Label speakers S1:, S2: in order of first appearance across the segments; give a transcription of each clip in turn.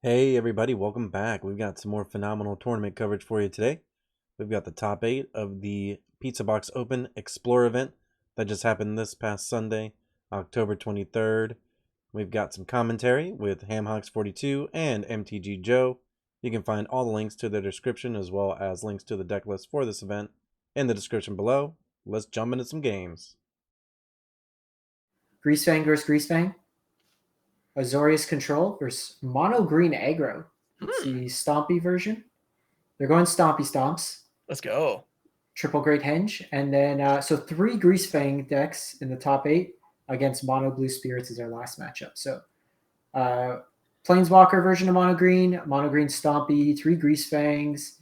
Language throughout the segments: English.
S1: Hey everybody, welcome back. We've got some more phenomenal tournament coverage for you today. We've got the top 8 of the Pizzabox Open Explore event that just happened this past Sunday, October 23rd. We've got some commentary with HamHawks42 and MTG Joe. You can find all the links to their description as well as links to the deck list for this event in the description below. Let's jump into some games.
S2: Greasefang versus Greasefang. Azorius Control versus Mono Green Aggro. It's the Stompy version. They're going Stompy Stomps.
S3: Let's go.
S2: Triple Great Henge. And then, so 3 Greasefang decks in the top 8 against Mono Blue Spirits is our last matchup. So, Planeswalker version of Mono Green Stompy, 3 Greasefangs,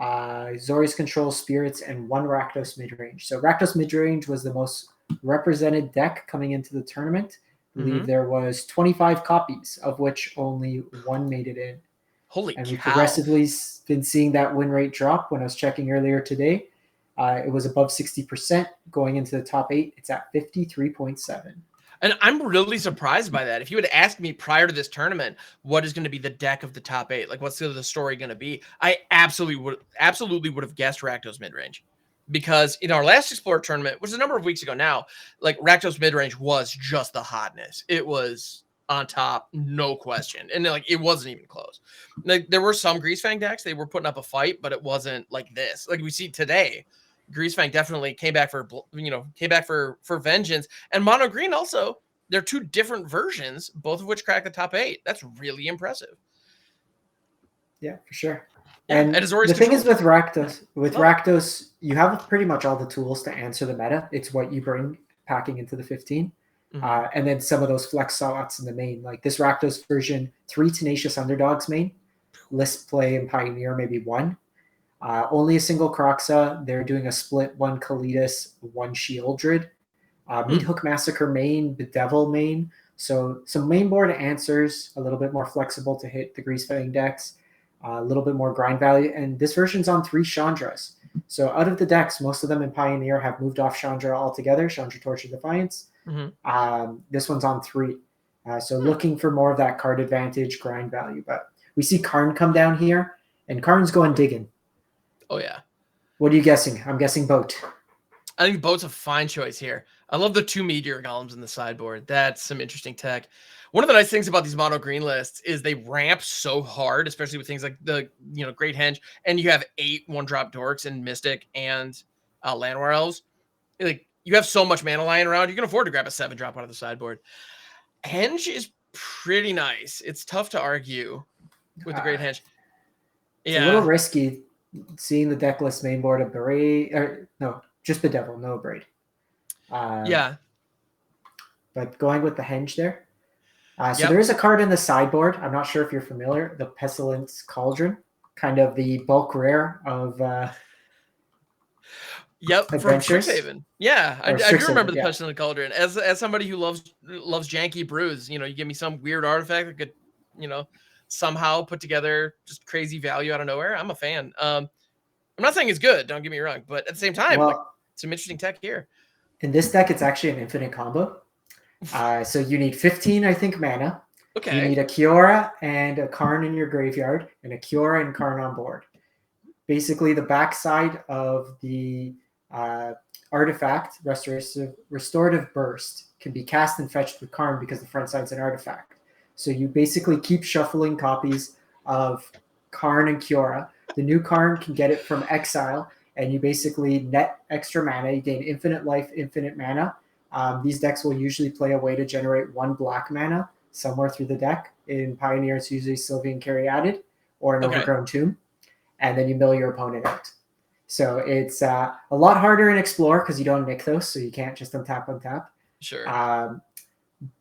S2: Azorius Control Spirits, and 1 Rakdos Midrange. So, Rakdos Midrange was the most represented deck coming into the tournament. I believe there was 25 copies, of which only 1 made it in.
S3: Holy
S2: and
S3: cow.
S2: we've progressively been seeing that win rate drop. When I was checking earlier today, it was above 60% going into the top 8. It's at 53.7.
S3: And I'm really surprised by that. If you had asked me prior to this tournament, what is going to be the deck of the top 8, like what's the story going to be, I absolutely would have guessed Rakdos midrange. Because in our last Explorer tournament, which is a number of weeks ago now, like Rakdos midrange was just the hotness. It was on top, no question. And like it wasn't even close. Like there were some Greasefang decks, they were putting up a fight, but it wasn't like this. Like we see today, Greasefang definitely came back for vengeance. And Mono Green also, they're 2 different versions, both of which crack the top 8. That's really impressive.
S2: Yeah, for sure.
S3: Yeah,
S2: and the thing is with Rakdos, you have pretty much all the tools to answer the meta. It's what you bring packing into the 15. And then some of those flex slots in the main. Like this Rakdos version, 3 Tenacious Underdogs main. List play and Pioneer, maybe 1. Only a single Croxa. They're doing a split 1 Kalidas, 1 Shieldred. Meathook Massacre main, Bedevil main. So some main board answers, a little bit more flexible to hit the Greasefang decks. A little bit more grind value. And this version's on 3 Chandras. So out of the decks, most of them in Pioneer have moved off Chandra altogether. Chandra Torch of Defiance. This one's on 3. So looking for more of that card advantage, grind value. But we see Karn come down here, and Karn's going digging.
S3: Oh, yeah.
S2: What are you guessing? I'm guessing Boat.
S3: I think Boat's a fine choice here. I love the 2 Meteor Golems in the sideboard. That's some interesting tech. One of the nice things about these mono green lists is they ramp so hard, especially with things like the Great Henge, and you have 8 1-drop dorks and Mystic and Llanowar Elves. Like you have so much mana lying around, you can afford to grab a 7-drop out of the sideboard. Henge is pretty nice. It's tough to argue with the Great Henge.
S2: It's a little risky seeing the deck list main board of Braid, or no, just Bedevil, no Braid.
S3: Yeah.
S2: But going with the Henge there. So there is a card in the sideboard. I'm not sure if you're familiar. The Pestilence Cauldron, kind of the bulk rare of
S3: from Strixhaven. Yeah, I do remember the Pestilence Cauldron. As somebody who loves janky brews, you give me some weird artifact that could, somehow put together just crazy value out of nowhere. I'm a fan. I'm not saying it's good, don't get me wrong, but at the same time, some interesting tech here.
S2: In this deck, it's actually an infinite combo. So you need 15, I think, mana.
S3: Okay.
S2: You need a Kiora and a Karn in your graveyard, and a Kiora and Karn on board. Basically, the backside of the artifact, Restorative Burst, can be cast and fetched with Karn because the front side's an artifact. So you basically keep shuffling copies of Karn and Kiora. The new Karn can get it from exile, and you basically net extra mana. You gain infinite life, infinite mana. These decks will usually play a way to generate 1 black mana somewhere through the deck. In Pioneer, it's usually Sylvian Caryatid or an Overgrown Tomb. And then you mill your opponent out. So it's a lot harder in Explore because you don't nick those, so you can't just untap.
S3: Sure.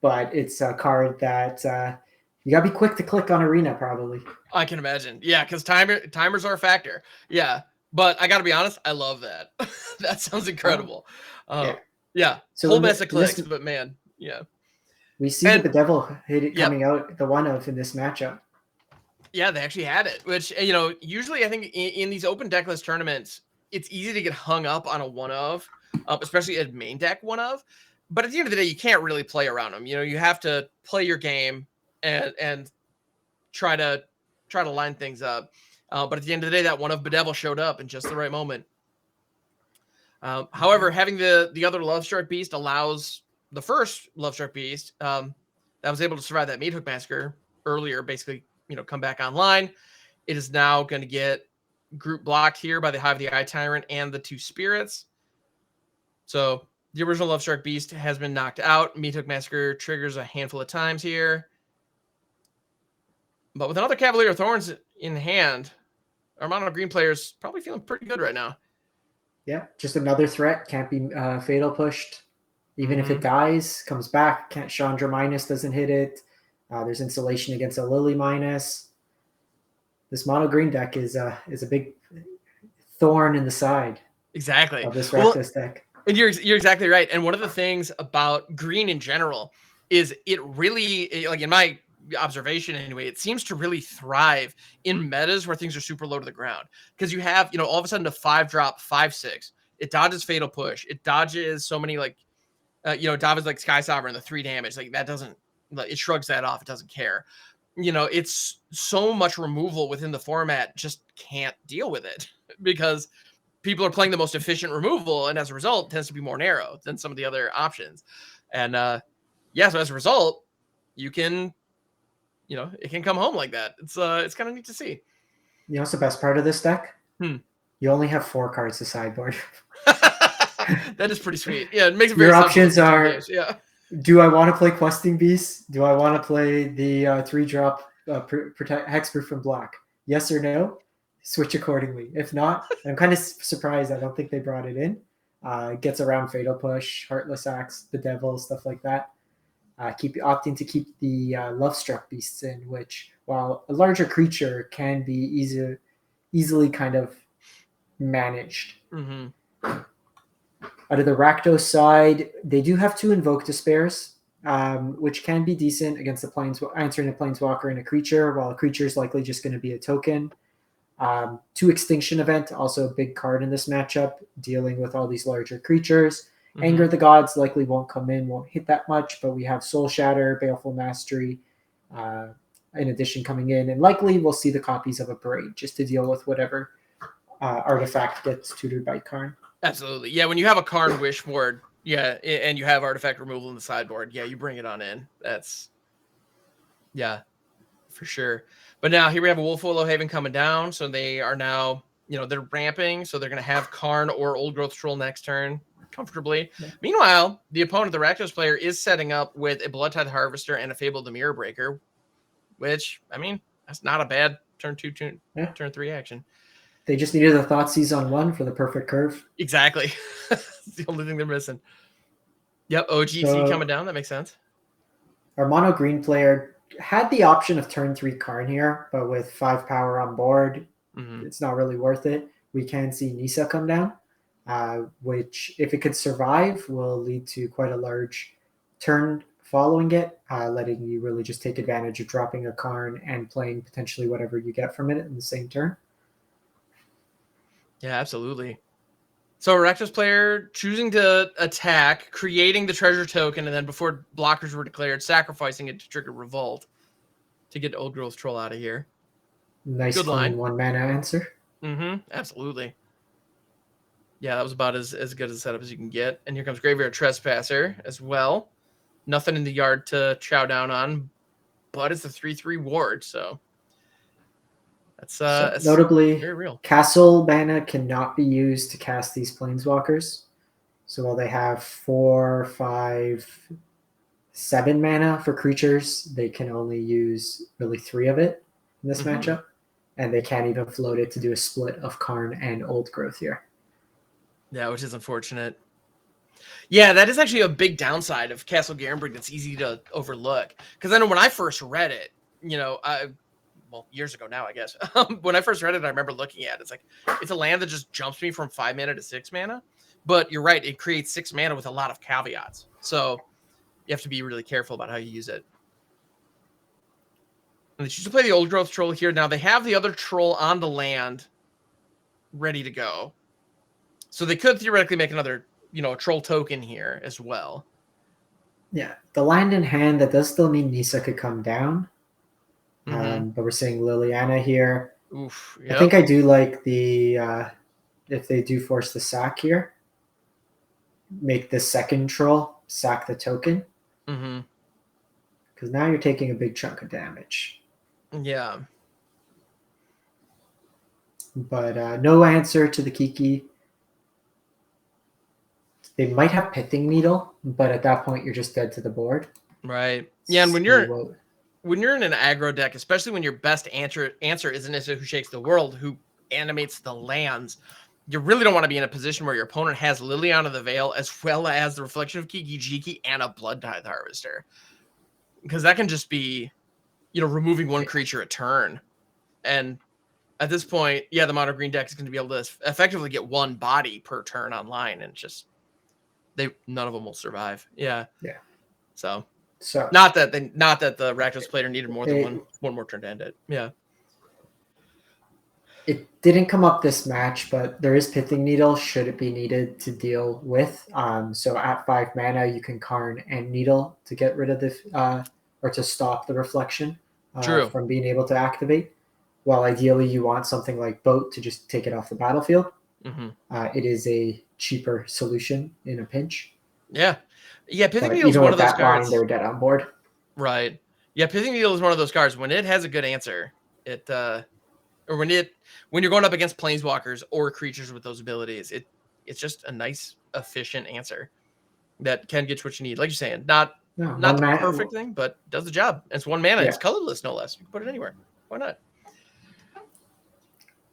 S2: But it's a card that you got to be quick to click on Arena, probably.
S3: I can imagine. Yeah, because timers are a factor. Yeah. But I got to be honest, I love that. That sounds incredible. Yeah. So whole mess of clicks, but man, yeah.
S2: We see the Bedevil hit it coming out, the one of in this matchup.
S3: Yeah, they actually had it, which, usually I think in these open deck list tournaments, it's easy to get hung up on a one of, especially a main deck one of. But at the end of the day, you can't really play around them. You have to play your game and try to line things up. But at the end of the day, that one of Bedevil showed up in just the right moment. However, having the other Lovestruck Beast allows the first Lovestruck Beast that was able to survive that Meat Hook Massacre earlier, basically, come back online. It is now going to get group blocked here by the Hive of the Eye Tyrant and the 2 Spirits. So the original Lovestruck Beast has been knocked out. Meat Hook Massacre triggers a handful of times here. But with another Cavalier of Thorns in hand, our mono green player's probably feeling pretty good right now.
S2: Yeah, just another threat. Can't be fatal pushed. Even if it dies, comes back. Can't Chandra minus doesn't hit it. There's insulation against a Lily minus. This mono green deck is a big thorn in the side.
S3: Exactly.
S2: Of this Rakdos deck.
S3: And you're exactly right. And one of the things about green in general is it really, like in my observation anyway, it seems to really thrive in metas where things are super low to the ground. Because you have, all of a sudden a 5-drop 5/6. It dodges Fatal Push. It dodges so many it dodges like Sky Sovereign, the 3 damage. Like that doesn't, it shrugs that off. It doesn't care. It's so much removal within the format, just can't deal with it because people are playing the most efficient removal, and as a result, tends to be more narrow than some of the other options. And so as a result, you can, it can come home like that. It's kind of neat to see.
S2: What's the best part of this deck? You only have 4 cards to sideboard.
S3: That is pretty sweet. Yeah, it makes it very
S2: Your options are,
S3: yeah.
S2: Do I want to play Questing Beast? Do I want to play the 3-drop protect Hexproof from Black? Yes or no? Switch accordingly. If not, I'm kind of surprised. I don't think they brought it in. It gets around Fatal Push, Heartless Axe, the Devil, stuff like that. Opting to keep the Lovestruck Beasts in, which, while a larger creature, can be easily kind of managed.
S3: Mm-hmm.
S2: Out of the Rakdos side, they do have 2 Invoke Despairs, which can be decent against the answering a Planeswalker and a creature, while a creature is likely just going to be a token. 2 Extinction Event, also a big card in this matchup, dealing with all these larger creatures. Mm-hmm. Anger of the Gods likely won't come in, won't hit that much, but we have Soul Shatter, Baleful Mastery, in addition coming in, and likely we'll see the copies of a Parade just to deal with whatever artifact gets tutored by Karn.
S3: Absolutely. Yeah, when you have a Karn Wish board, and you have artifact removal in the sideboard, you bring it on in. That's, for sure. But now here we have a Wolf Willow Haven coming down, so they are now, they're ramping, so they're going to have Karn or Old Growth Troll next turn comfortably. Yeah. Meanwhile, the opponent, the Rakdos player, is setting up with a Bloodtithe Harvester and a Fable of the Mirror Breaker, which, that's not a bad turn 2, turn 3 action.
S2: They just needed a Thoughtseize on 1 for the perfect curve.
S3: Exactly. It's the only thing they're missing. Yep, OGT coming down. That makes sense.
S2: Our mono green player had the option of turn 3 Karn here, but with 5 power on board, it's not really worth it. We can see Nissa come down, which, if it could survive, will lead to quite a large turn following it, letting you really just take advantage of dropping a Karn and playing potentially whatever you get from it in the same turn.
S3: Yeah, absolutely. So a Rakdos player choosing to attack, creating the treasure token, and then before blockers were declared, sacrificing it to trigger Revolt to get Old Growth Troll out of here.
S2: Nice
S3: good line.
S2: 1 mana answer.
S3: Absolutely. Yeah, that was about as good a setup as you can get. And here comes Graveyard Trespasser as well. Nothing in the yard to chow down on, but it's a 3/3 ward, so that's
S2: notably
S3: very real.
S2: Castle mana cannot be used to cast these Planeswalkers. So while they have 4, 5, 7 mana for creatures, they can only use really 3 of it in this matchup. And they can't even float it to do a split of Karn and Old Growth here.
S3: Yeah, which is unfortunate. Yeah, that is actually a big downside of Castle Garenbrig that's easy to overlook. Because I know when I first read it, years ago now, I guess. When I first read it, I remember looking at it. It's like, it's a land that just jumps me from 5 mana to 6 mana. But you're right, it creates 6 mana with a lot of caveats. So you have to be really careful about how you use it. And they choose to play the Old Growth Troll here. Now they have the other troll on the land ready to go. So they could theoretically make another, troll token here as well.
S2: Yeah, the land in hand, that does still mean Nissa could come down. But we're seeing Liliana here.
S3: Oof.
S2: I think I do like the if they do force the sack here, make the second troll sack the token. Because now you're taking a big chunk of damage.
S3: Yeah.
S2: But no answer to the Kiki. They might have Pithing Needle, but at that point you're just dead to the board.
S3: Right. Yeah, and when you're in an aggro deck, especially when your best answer isn't necessarily who shakes the world, who animates the lands, you really don't want to be in a position where your opponent has Liliana the Veil as well as the Reflection of Kiki Jiki and a Blood Tithe Harvester. Because that can just be, removing one creature a turn. And at this point, yeah, the mono green deck is going to be able to effectively get one body per turn online, and just none of them will survive. Yeah.
S2: Yeah.
S3: So not that the Rakdos player needed more than one more turn to end it. Yeah.
S2: It didn't come up this match, but there is Pithing Needle should it be needed to deal with. So at 5 mana, you can Karn and Needle to get rid of the or to stop the reflection from being able to activate. While ideally you want something like Boat to just take it off the battlefield. It is a cheaper solution in a pinch.
S3: Yeah. Yeah, Pithing Needle is one of those cards.
S2: They're dead on board.
S3: Right. Yeah, Pithing Needle is one of those cards. When it has a good answer, or when you're going up against planeswalkers or creatures with those abilities, it's just a nice, efficient answer that can get you what you need. Like you're saying, not the perfect thing, but does the job. And it's 1 mana. Yeah. It's colorless, no less. You can put it anywhere. Why not?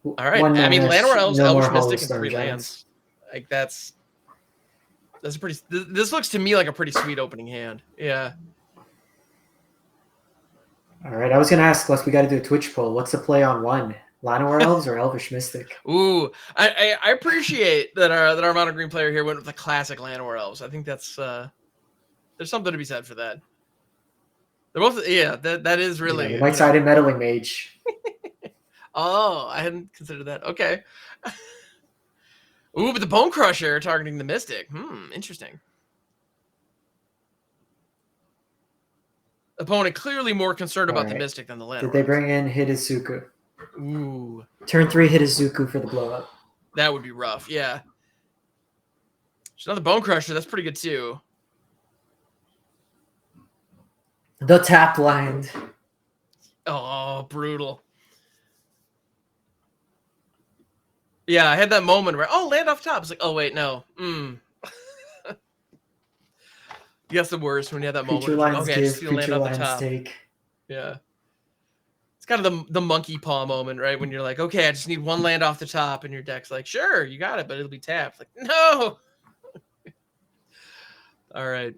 S3: All right. I mean, Llanowar Elves, Elvish Mystic, and 3 lands. Like that's a pretty. This looks to me like a pretty sweet opening hand. Yeah.
S2: All right. I was gonna ask, Les, we got to do a Twitch poll. What's the play on 1? Llanowar Elves or Elvish Mystic?
S3: Ooh, I appreciate that our mono green player here went with the classic Llanowar Elves. I think that's there's something to be said for that. They're both that is really.
S2: Yeah, they might side in Meddling Mage.
S3: Oh, I hadn't considered that. Okay. Ooh, but the Bone Crusher targeting the Mystic. Interesting. Opponent clearly more concerned about the Mystic than the Llanowar.
S2: Did they bring in Hidetsugu?
S3: Ooh.
S2: Turn 3 Hidetsugu for the blow up.
S3: That would be rough, yeah. There's another Bone Crusher. That's pretty good too.
S2: The tap land.
S3: Oh, brutal. Yeah, I had that moment where, land off top. It's like, oh, wait, no. Yes, the worst when you have that moment.
S2: Okay, I just land off the top. Take.
S3: Yeah. It's kind of the monkey paw moment, right? When you're like, okay, I just need 1 land off the top, and your deck's like, sure, you got it, but it'll be tapped. Like, no. All right.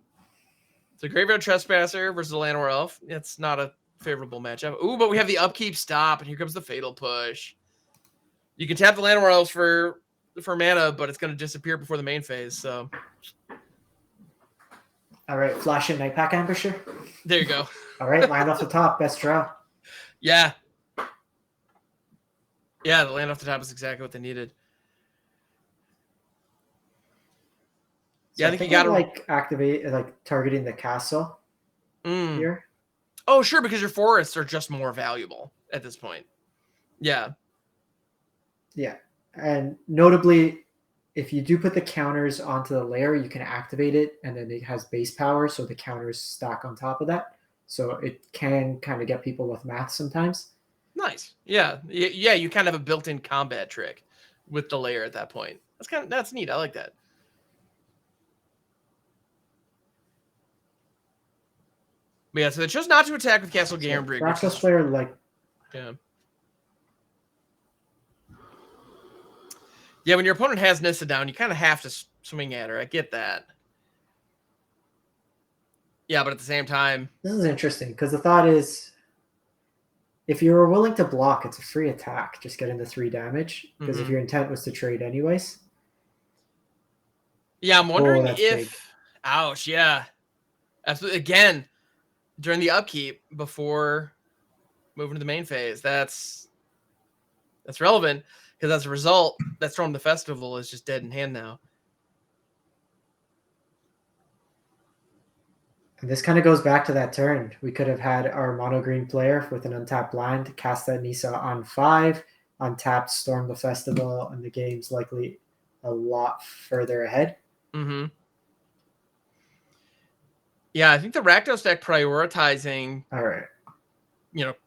S3: So Graveyard Trespasser versus the Llanowar Elf. It's not a favorable matchup. Ooh, but we have the upkeep stop, and here comes the Fatal Push. You can tap the Llanowar Elves for mana, but it's going to disappear before the main phase. So,
S2: all right, Flash and Night Pack Ambusher.
S3: There you go.
S2: All right, land off the top, best draw.
S3: Yeah, the land off the top is exactly what they needed.
S2: So I think you gotta activate targeting the castle here.
S3: Oh, sure, because your forests are just more valuable at this point. Yeah.
S2: Yeah, and notably, if you do put the counters onto the layer, you can activate it, and then it has base power, so the counters stack on top of that. So it can kind of get people with math sometimes.
S3: Nice. Yeah. You kind of have a built-in combat trick with the layer at that point. That's neat. I like that. But yeah, so they chose not to attack with Castle Garenbrig.
S2: Rakdos player
S3: Yeah, when your opponent has Nissa down, you kind of have to swing at her. I get that. Yeah, but at the same time...
S2: This is interesting, because the thought is, if you were willing to block, it's a free attack. Just getting the 3 damage, because if your intent was to trade anyways...
S3: Yeah, I'm wondering if... Big. Ouch, yeah. Absolutely. Again, during the upkeep, before moving to the main phase, that's relevant. Because as a result, that Storm the Festival is just dead in hand now.
S2: And this kind of goes back to that turn. We could have had our mono green player with an untapped land cast that Nisa on 5, untapped Storm the Festival, and the game's likely a lot further ahead.
S3: Mm-hmm. Yeah, I think the Rakdos deck prioritizing,
S2: All right,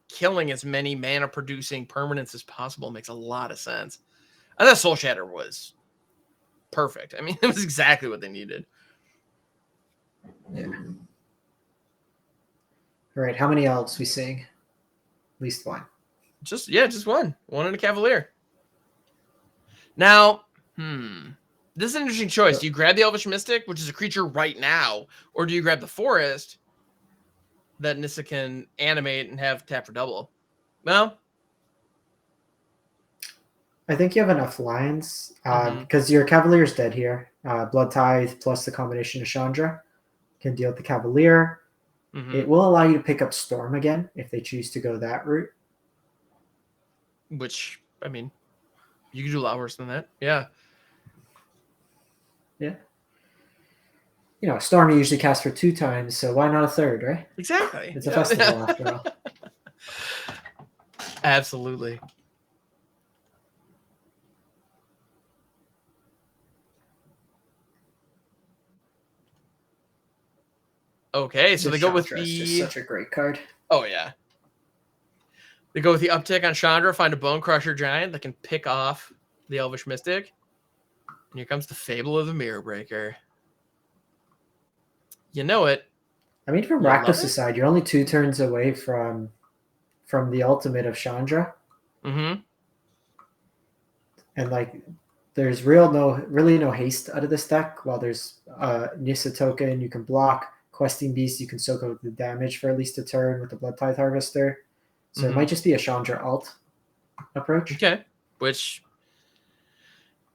S3: killing as many mana producing permanents as possible makes a lot of sense. I thought Soul Shatter was perfect. I mean, it was exactly what they needed.
S2: yeah. All right, how many elves we seeing? At least one.
S3: Just one and a Cavalier. Now, this is an interesting choice. Do you grab the Elvish Mystic, which is a creature right now, or do you grab the Forest that Nissa can animate and have tap for double? Well,
S2: I think you have enough lines because your Cavalier's dead here. Blood Tithe plus the combination of Chandra can deal with the Cavalier. It will allow you to pick up Storm again if they choose to go that route.
S3: Which, I mean, you could do a lot worse than that. Yeah.
S2: Yeah. Storm you usually cast for 2 times, so why not a third, right?
S3: Exactly.
S2: It's a festival after all.
S3: Absolutely. Okay, so they go with
S2: Chandra's just such a great card.
S3: Oh, yeah. They go with the uptick on Chandra, find a Bone Crusher Giant that can pick off the Elvish Mystic. And here comes the Fable of the Mirror Breaker. You know it.
S2: I mean, from Rakdos' side, you're only 2 turns away from the ultimate of Chandra.
S3: Mm-hmm.
S2: And there's really no haste out of this deck. While there's Nissa token, you can block. Questing Beast, you can soak up the damage for at least a turn with the Blood Tithe Harvester. So it might just be a Chandra alt approach.
S3: Okay. Which,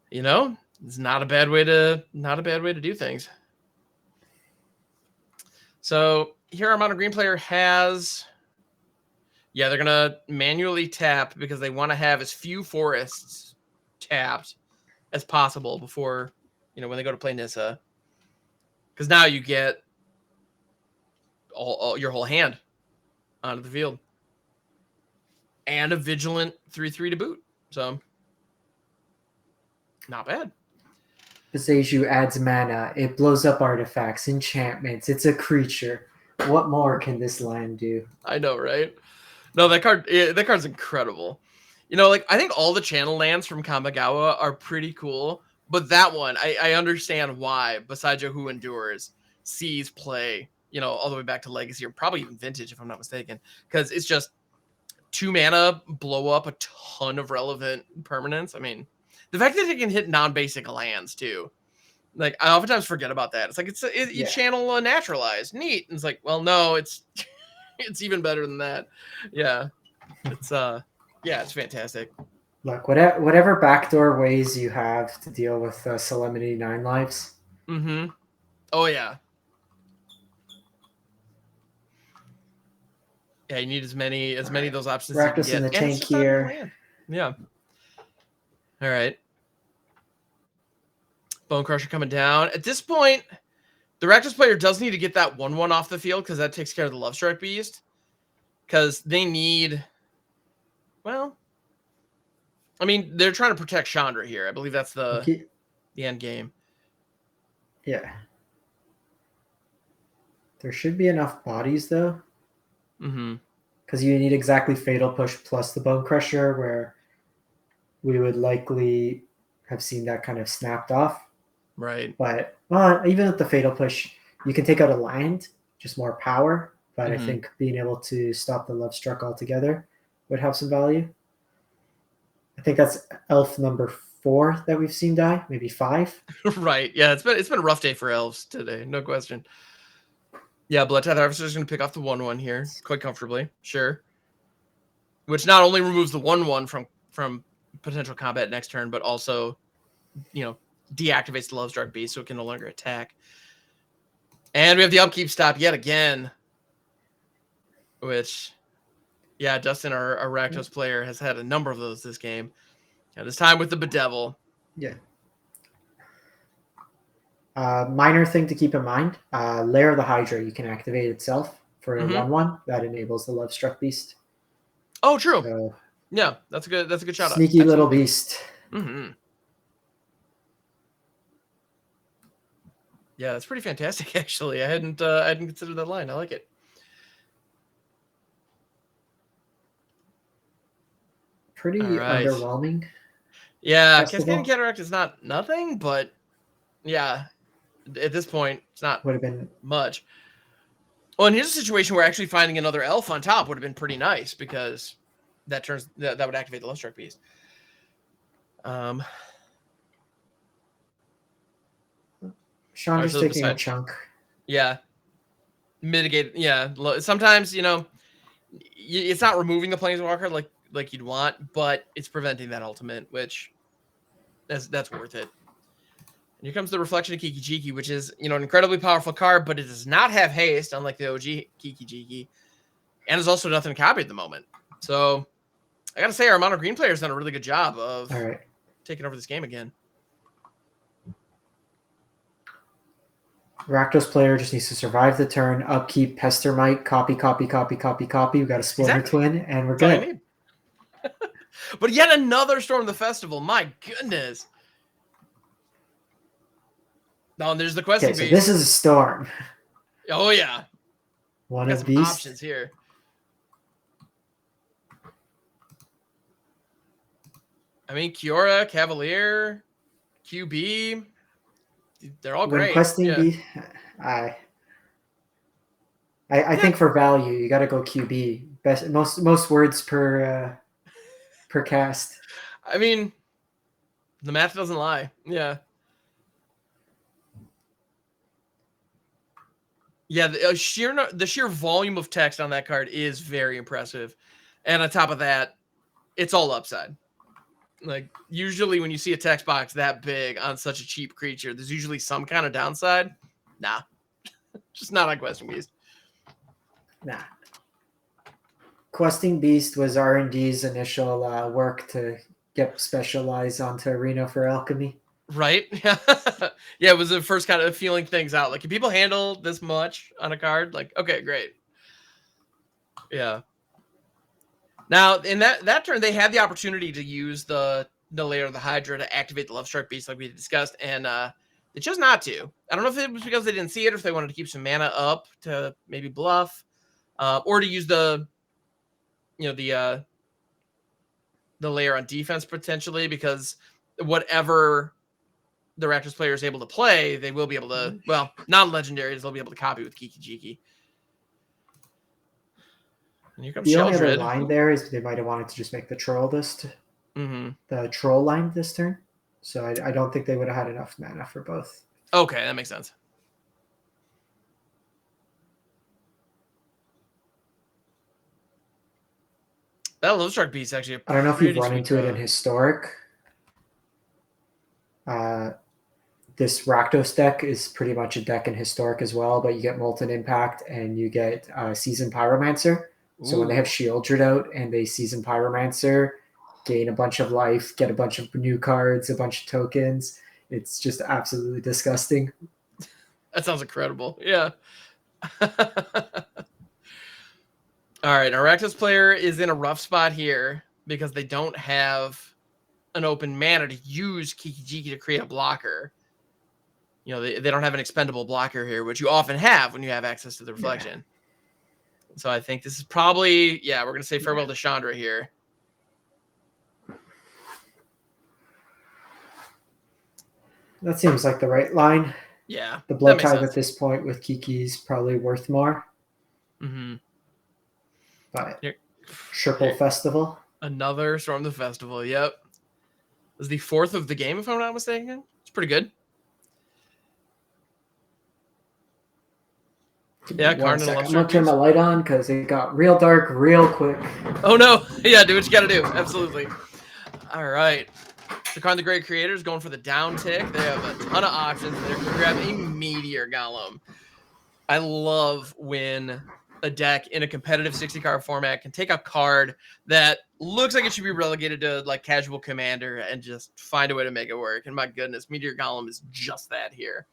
S3: is not a bad way to do things. So here our mono green player has, they're gonna manually tap because they want to have as few forests tapped as possible before, when they go to play Nissa. Because now you get all your whole hand onto the field. And a Vigilant 3/3 to boot. So not bad.
S2: Beseju adds mana. It blows up artifacts, enchantments. It's a creature. What more can this land do?
S3: I know, right? No, that card's incredible. I think all the channel lands from Kamigawa are pretty cool, but that one, I understand why, besides Who Endures, sees play, all the way back to Legacy, or probably even Vintage, if I'm not mistaken, because it's just 2 mana, blow up a ton of relevant permanents. I mean, the fact that it can hit non-basic lands, too. I oftentimes forget about that. It's like, you channel a Naturalized. Neat. And it's like, well, no, it's even better than that. Yeah. It's fantastic.
S2: Look, whatever backdoor ways you have to deal with Solemnity 9 lives.
S3: Mm-hmm. Oh, yeah. Yeah, you need as many of those options as you can get.
S2: In the tank here.
S3: Yeah. All right. Bone Crusher coming down. At this point, the Rakdos player does need to get that 1/1 off the field because that takes care of the Lovestruck Beast. Because they need... Well... I mean, they're trying to protect Chandra here. I believe that's the end game.
S2: Yeah. There should be enough bodies, though.
S3: Mm-hmm.
S2: Because you need exactly Fatal Push plus the Bone Crusher, where we would likely have seen that kind of snapped off.
S3: Right.
S2: But, even with the Fatal Push, you can take out a land, just more power. But I think being able to stop the Lovestruck altogether would have some value. I think that's elf number 4 that we've seen die, maybe 5.
S3: Right. Yeah, it's been a rough day for elves today, no question. Yeah, Blood Tithe Harvester is going to pick off the 1/1 here quite comfortably. Sure. Which not only removes the 1/1 from potential combat next turn, but also, deactivates the Lovestruck Beast so it can no longer attack. And we have the upkeep stop yet again. Which, Dustin, our Rakdos player, has had a number of those this game. And this time with the Bedevil.
S2: Yeah. Minor thing to keep in mind, Lair of the Hydra, you can activate itself for a 1/1. That enables the Love Struck Beast.
S3: Oh, true.
S2: So,
S3: Yeah, that's a good shout out.
S2: Sneaky little beast.
S3: Yeah, that's pretty fantastic, actually. I hadn't considered that line. I like it.
S2: Pretty underwhelming.
S3: Yeah, Cascading Cataract is not nothing, but yeah, at this point, it's not
S2: would have been
S3: much. Well, and here's a situation where actually finding another elf on top would have been pretty nice because that would activate the Love Struck Beast.
S2: Chandra's taking a chunk.
S3: Yeah. Mitigate. Yeah. Sometimes, it's not removing the Planeswalker like you'd want, but it's preventing that ultimate, which that's worth it. And here comes the Reflection of Kiki-Jiki, which is, an incredibly powerful card, but it does not have haste, unlike the OG Kiki-Jiki. And there's also nothing copied at the moment. So I got to say, our mono green player has done a really good job of taking over this game again.
S2: Rakdos player just needs to survive the turn, upkeep, Pester Mite, copy. We got a Splinter Twin, and we're good.
S3: But yet another Storm of the Festival. My goodness. No, and there's the Questing Beast.
S2: So this is a Storm.
S3: Oh, yeah.
S2: One of these
S3: options here. I mean, Kiora, Cavalier, QB. They're all great.
S2: When Questing Beast, I think for value, you got to go QB. Most words per cast.
S3: I mean, the math doesn't lie. Yeah. Yeah, the sheer volume of text on that card is very impressive. And on top of that, it's all upside. Like, usually when you see a text box that big on such a cheap creature, there's usually some kind of downside. Nah. Just not on Questing Beast.
S2: Nah. Questing Beast was R&D's initial work to get specialized onto Arena for Alchemy.
S3: Right? Yeah, it was the first kind of feeling things out. Like, can people handle this much on a card? Like, okay, great. Yeah. Now, in that turn, they had the opportunity to use the Lair of the Hydra to activate the Love Struck Beast like we discussed, and they chose not to. I don't know if it was because they didn't see it or if they wanted to keep some mana up to maybe bluff, or to use the layer on defense potentially, because whatever the Raptors player is able to play, they will be able to, well, non-legendaries, they'll be able to copy with Kiki-Jiki. And here comes
S2: the only
S3: Sheldred.
S2: other line there is they might have wanted to just make the troll the troll line this turn. So I don't think they would have had enough mana for both.
S3: Okay, that makes sense. That Love Struck Beast actually.
S2: I don't know if you've run into it in Historic. This Rakdos deck is pretty much a deck in Historic as well, but you get Molten Impact and you get Seasoned Pyromancer. So when they have Sheoldred out and they Seasoned Pyromancer, gain a bunch of life, get a bunch of new cards, a bunch of tokens. It's just absolutely disgusting.
S3: That sounds incredible. Yeah. All right, our Rakdos player is in a rough spot here because they don't have an open mana to use Kiki-Jiki to create a blocker. They don't have an expendable blocker here, which you often have when you have access to the Reflection. Yeah. So I think this is probably, we're going to say farewell to Chandra here.
S2: That seems like the right line.
S3: Yeah.
S2: The Blood Tithe at this point with Kiki's probably worth more.
S3: Mm-hmm.
S2: But Triple Festival.
S3: Another Storm the Festival, yep. It was the fourth of the game, if I'm not mistaken. It's pretty good. Yeah, Karn and
S2: I'm going to turn my light on because it got real dark real quick.
S3: Oh, no. Yeah, do what you got to do. Absolutely. All right. So Karn the Great Creator is going for the down tick. They have a ton of options. They're going to grab a Meteor Golem. I love when a deck in a competitive 60-card format can take a card that looks like it should be relegated to like casual commander and just find a way to make it work. And my goodness, Meteor Golem is just that here.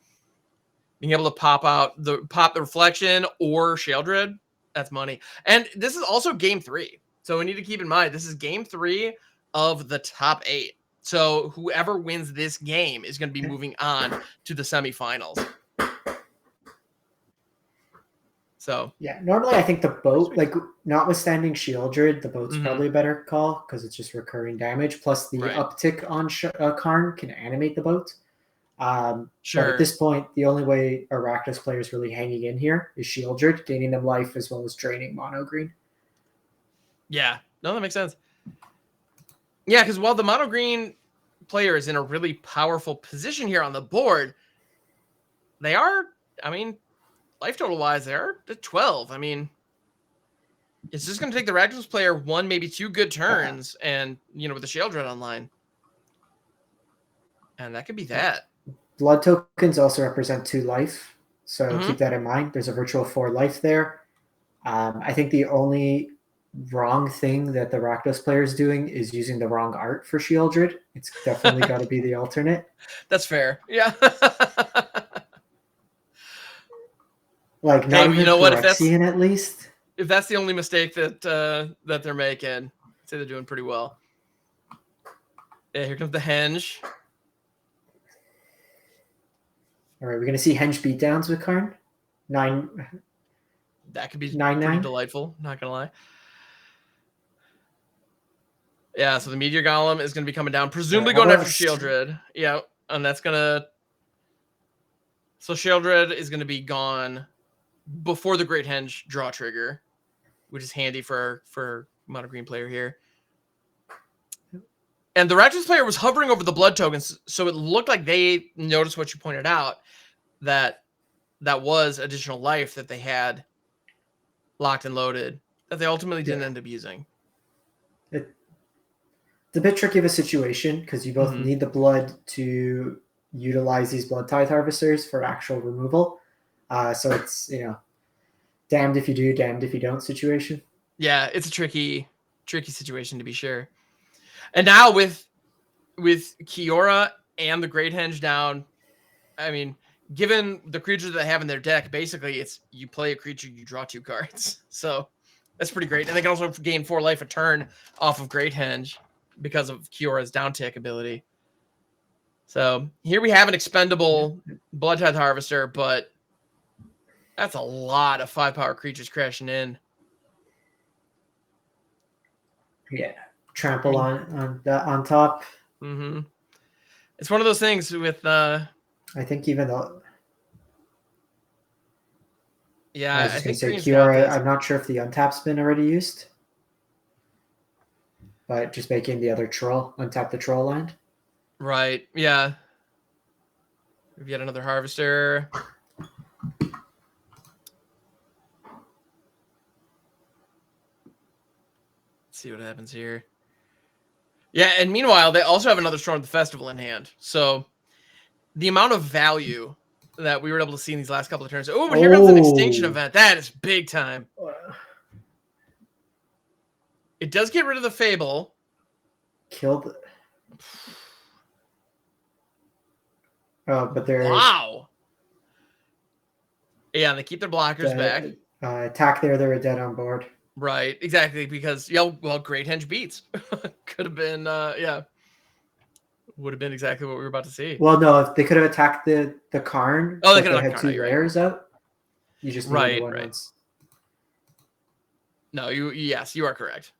S3: being able to pop the reflection or Sheoldred, that's money. And this is also game 3. So we need to keep in mind, this is game 3 of the top 8. So whoever wins this game is going to be moving on to the semifinals. So
S2: yeah, normally I think the boat, like notwithstanding Sheoldred, the boat's probably a better call because it's just recurring damage. Plus the uptick on Karn can animate the boat.
S3: Sure.
S2: But at this point, the only way a Rakdos player is really hanging in here is Sheoldred, gaining them life as well as draining mono green.
S3: Yeah, no, that makes sense. Yeah, because while the mono green player is in a really powerful position here on the board, they are, I mean, life total wise, they are at 12. I mean, it's just going to take the Rakdos player 1, maybe 2 good turns, and with the Sheoldred online, and that could be that.
S2: Blood tokens also represent 2 life, so keep that in mind. There's a virtual 4 life there. I think the only wrong thing that the Rakdos player is doing is using the wrong art for Sheoldred. It's definitely got to be the alternate.
S3: That's fair. Yeah.
S2: Like not even Phyrexian at least.
S3: If that's the only mistake that they're making, I'd say they're doing pretty well. Yeah, here comes the henge.
S2: All right, we're gonna see henge beatdowns with Karn. 9.
S3: That could be
S2: 9,
S3: pretty delightful. Not gonna lie. Yeah, so the Meteor Golem is gonna be coming down, presumably going after Sheoldred. Yeah, and that's gonna. So Sheoldred is gonna be gone before the Great Henge draw trigger, which is handy for mono green player here. And the Rakdos player was hovering over the blood tokens, so it looked like they noticed what you pointed out, that was additional life that they had locked and loaded that they ultimately didn't end up using.
S2: It's a bit tricky of a situation because you both need the blood to utilize these blood tithe harvesters for actual removal. So it's, damned if you do, damned if you don't situation.
S3: Yeah, it's a tricky situation to be sure. And now with Kiora and the Great Henge down, I mean, given the creatures that they have in their deck, basically it's you play a creature, you draw 2 cards. So that's pretty great. And they can also gain 4 life a turn off of Great Henge because of Kiora's downtick ability. So here we have an expendable Blood Tithe Harvester, but that's a lot of 5-power creatures crashing in.
S2: Yeah, trample on top.
S3: Mm-hmm. It's one of those things with.
S2: I think even though.
S3: Yeah,
S2: I was just going to say Kiora. I'm not sure if the untap's been already used, but just making the other troll untap the troll land.
S3: Right. Yeah. We've got another harvester. Let's see what happens here. Yeah, and meanwhile, they also have another Storm of the Festival in hand. So the amount of value that we were able to see in these last couple of turns. Oh, but here comes an extinction event. That is big time. It does get rid of the Fable.
S2: Killed. Oh, but there's.
S3: Wow. Yeah, and they keep their blockers back.
S2: Attack there, they're dead on board.
S3: Right, exactly, because, Great Henge beats. Could have been, would have been exactly what we were about to see.
S2: Well, no, if they could have attacked the Karn,
S3: they
S2: could have had 2 layers out. You just needed the one once.
S3: No, yes, you are correct.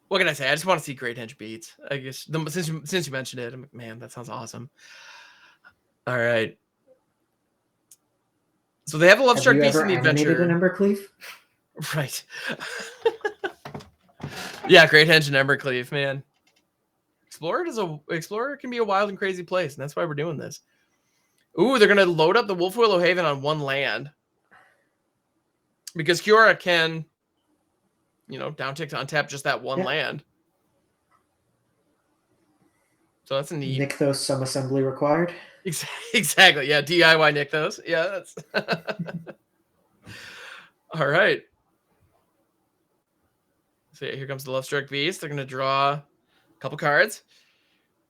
S3: What can I say? I just want to see Great Henge beats. I guess since you mentioned it, I'm like, man, that sounds awesome. All right. So they have a Love Struck Beast in the adventure.
S2: An Embercleave?
S3: Right. Yeah, Great Henge and Embercleave, man. Explorer can be a wild and crazy place, and that's why we're doing this. Ooh, they're gonna load up the Wolf Willow Haven on 1 land. Because Kiora can, downtick to untap just that 1 land. So that's a neat.
S2: Nykthos some assembly required.
S3: Exactly. Yeah, DIY Nykthos. Yeah, that's all right. So yeah, here comes the Love Struck Beast. They're gonna draw a couple cards.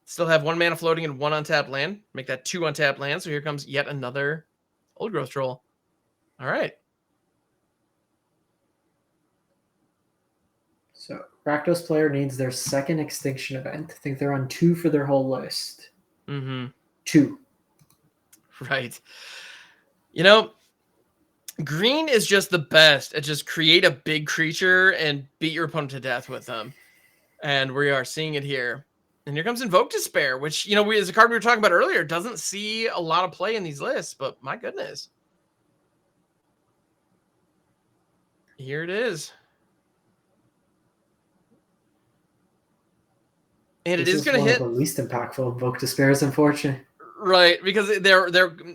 S3: Still have 1 mana floating and 1 untapped land. Make that 2 untapped lands. So here comes yet another Old Growth Troll. All right.
S2: So Rakdos player needs their second extinction event. I think they're on 2 for their whole list. 2.
S3: Right. You know, green is just the best at just create a big creature and beat your opponent to death with them. And we are seeing it here. And here comes Invoke Despair, which, as a card we were talking about earlier, doesn't see a lot of play in these lists, but my goodness. Here it is. And it is going to hit.
S2: One of the least impactful Invoke Despair is unfortunate.
S3: Right, because they're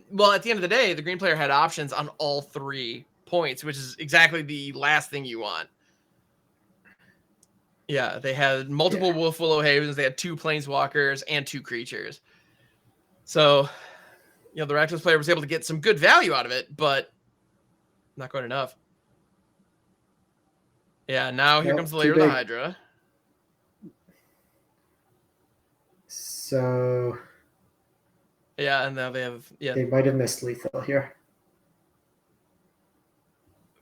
S3: well, at the end of the day, the green player had options on all 3 points, which is exactly the last thing you want. Yeah, they had multiple Wolf Willow Havens, they had 2 Planeswalkers and 2 creatures. So, the Rakdos player was able to get some good value out of it, but not quite enough. Yeah, now here comes the Lair of the Hydra.
S2: So
S3: yeah, and now they have
S2: they might have missed lethal here.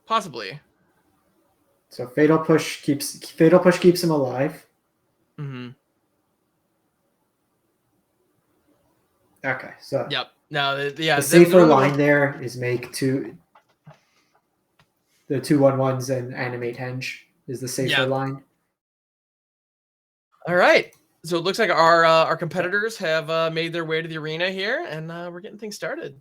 S3: Possibly.
S2: So Fatal Push keeps him alive.
S3: Mm-hmm.
S2: Okay, so
S3: yep. Now,
S2: the safer line there is make 2 the 2/1/1s and animate Henge is the safer line.
S3: All right. So it looks like our competitors have made their way to the arena here, and we're getting things started.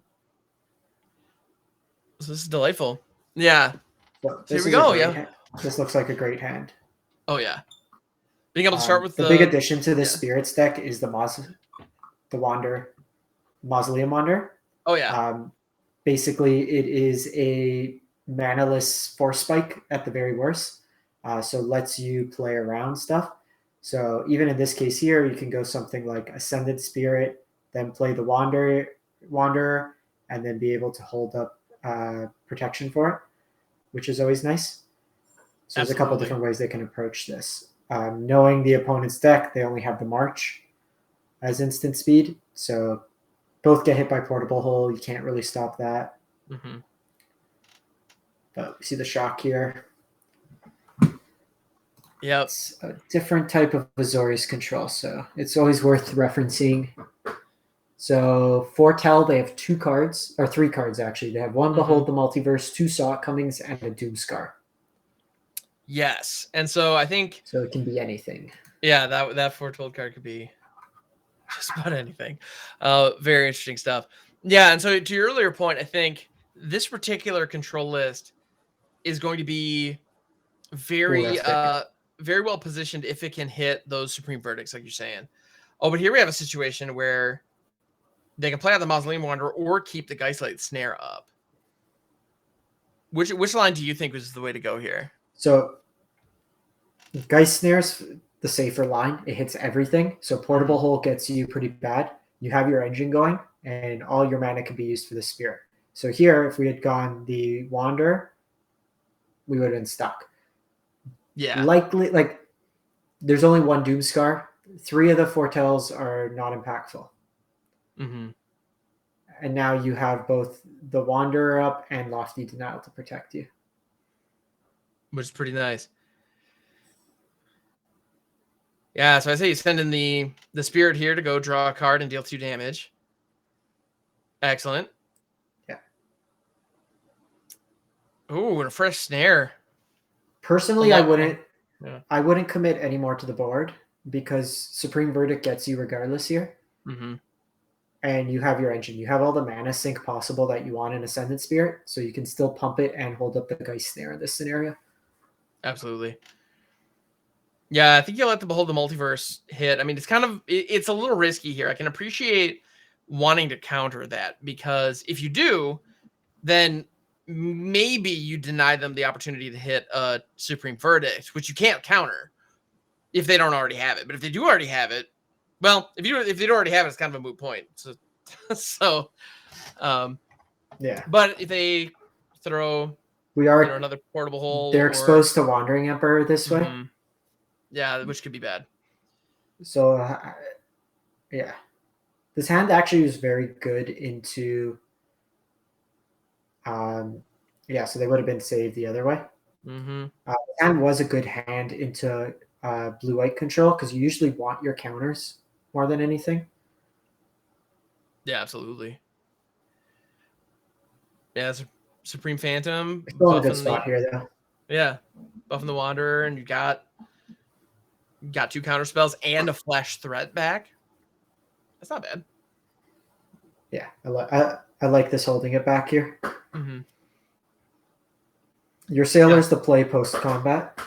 S3: So this is delightful. Yeah.
S2: So here we go. This looks like a great hand.
S3: Oh yeah. Being able to start with
S2: the big addition to this Spirits deck is the Mausoleum Wander.
S3: Oh yeah.
S2: Basically, it is a manaless Force Spike at the very worst. So lets you play around stuff. So even in this case here, you can go something like Ascended Spirit, then play the Wanderer, and then be able to hold up protection for it, which is always nice. So there's a couple different ways they can approach this. Knowing the opponent's deck, they only have the March as instant speed. So both get hit by Portable Hole. You can't really stop that.
S3: Mm-hmm.
S2: But we see the shock here.
S3: Yep.
S2: It's a different type of Azorius control, so it's always worth referencing. So Foretell, they have 2 cards, or 3 cards actually. They have 1 Behold the Multiverse, 2 Sawcomings, and a Doomscar.
S3: Yes, and so I think
S2: so it can be anything.
S3: Yeah, that Foretold card could be just about anything. Very interesting stuff. Yeah, and so to your earlier point, I think this particular control list is going to be very well positioned if it can hit those Supreme Verdicts, like you're saying. Oh, but here we have a situation where they can play out the Mausoleum Wanderer or keep the Geistlight Snare up. Which line do you think was the way to go here?
S2: So Geist Snare's the safer line. It hits everything. So Portable Hole gets you pretty bad. You have your engine going, and all your mana can be used for the Spirit. So here, if we had gone the Wanderer, we would have been stuck.
S3: Yeah.
S2: Likely, there's only 1 Doomscar. 3 of the Foretells are not impactful.
S3: Mm-hmm.
S2: And now you have both the Wanderer up and Lofty Denial to protect you.
S3: Which is pretty nice. Yeah, so I say you send in the Spirit here to go draw a card and deal 2 damage. Excellent.
S2: Yeah.
S3: Ooh, and a fresh snare.
S2: Personally, I wouldn't commit any more to the board because Supreme Verdict gets you regardless here.
S3: Mm-hmm.
S2: And you have your engine. You have all the mana sink possible that you want in Ascendant Spirit, so you can still pump it and hold up the Geist Snare in this scenario.
S3: Absolutely. Yeah, I think you'll let the Behold the Multiverse hit. I mean, it's a little risky here. I can appreciate wanting to counter that because if you do, then maybe you deny them the opportunity to hit a Supreme Verdict, which you can't counter if they don't already have it. But if they do already have it, well, if they don't already have it, it's kind of a moot point. So,
S2: yeah.
S3: But if they throw another Portable Hole,
S2: they're exposed to Wandering Emperor this way.
S3: Yeah, which could be bad.
S2: So Yeah. This hand actually was very good into yeah, so they would have been saved the other way.
S3: Mm-hmm.
S2: The hand was a good hand into blue-white control because you usually want your counters more than anything.
S3: Yeah, absolutely. Yeah, Supreme Phantom
S2: Still in a good
S3: buffing
S2: spot here, though.
S3: buffing the Wanderer, and you got 2 counter spells and a flash threat back. That's not bad.
S2: Yeah, I like this holding it back here.
S3: Mm-hmm.
S2: Your Sailor's the play post-combat.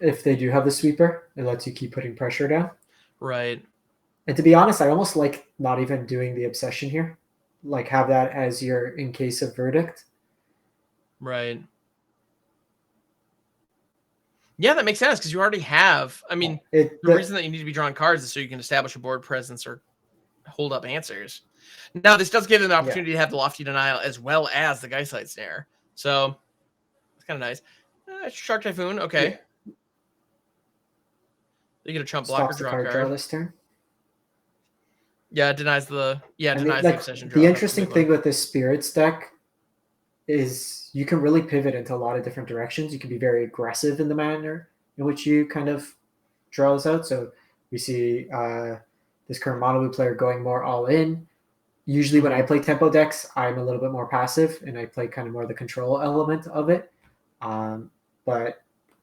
S2: If they do have the sweeper, it lets you keep putting pressure down.
S3: Right.
S2: And to be honest, I almost like not even doing the Obsession here. Like have that as your in case of verdict.
S3: Right. Yeah, that makes sense because you already have. I mean, the reason that you need to be drawing cards is so you can establish a board presence or hold up answers. Now, this does give them the opportunity to have the Lofty Denial as well as the Geistlight Snare. So, it's kind of nice. Shark Typhoon, okay. Yeah. You get a chump blocker, draw
S2: card draw this turn.
S3: Yeah, denies the obsession draw.
S2: The interesting thing with this Spirits deck is you can really pivot into a lot of different directions. You can be very aggressive in the manner in which you kind of draw this out. So we see this current mono blue player going more all in. Usually when I play tempo decks, I'm a little bit more passive and I play kind of more the control element of it. But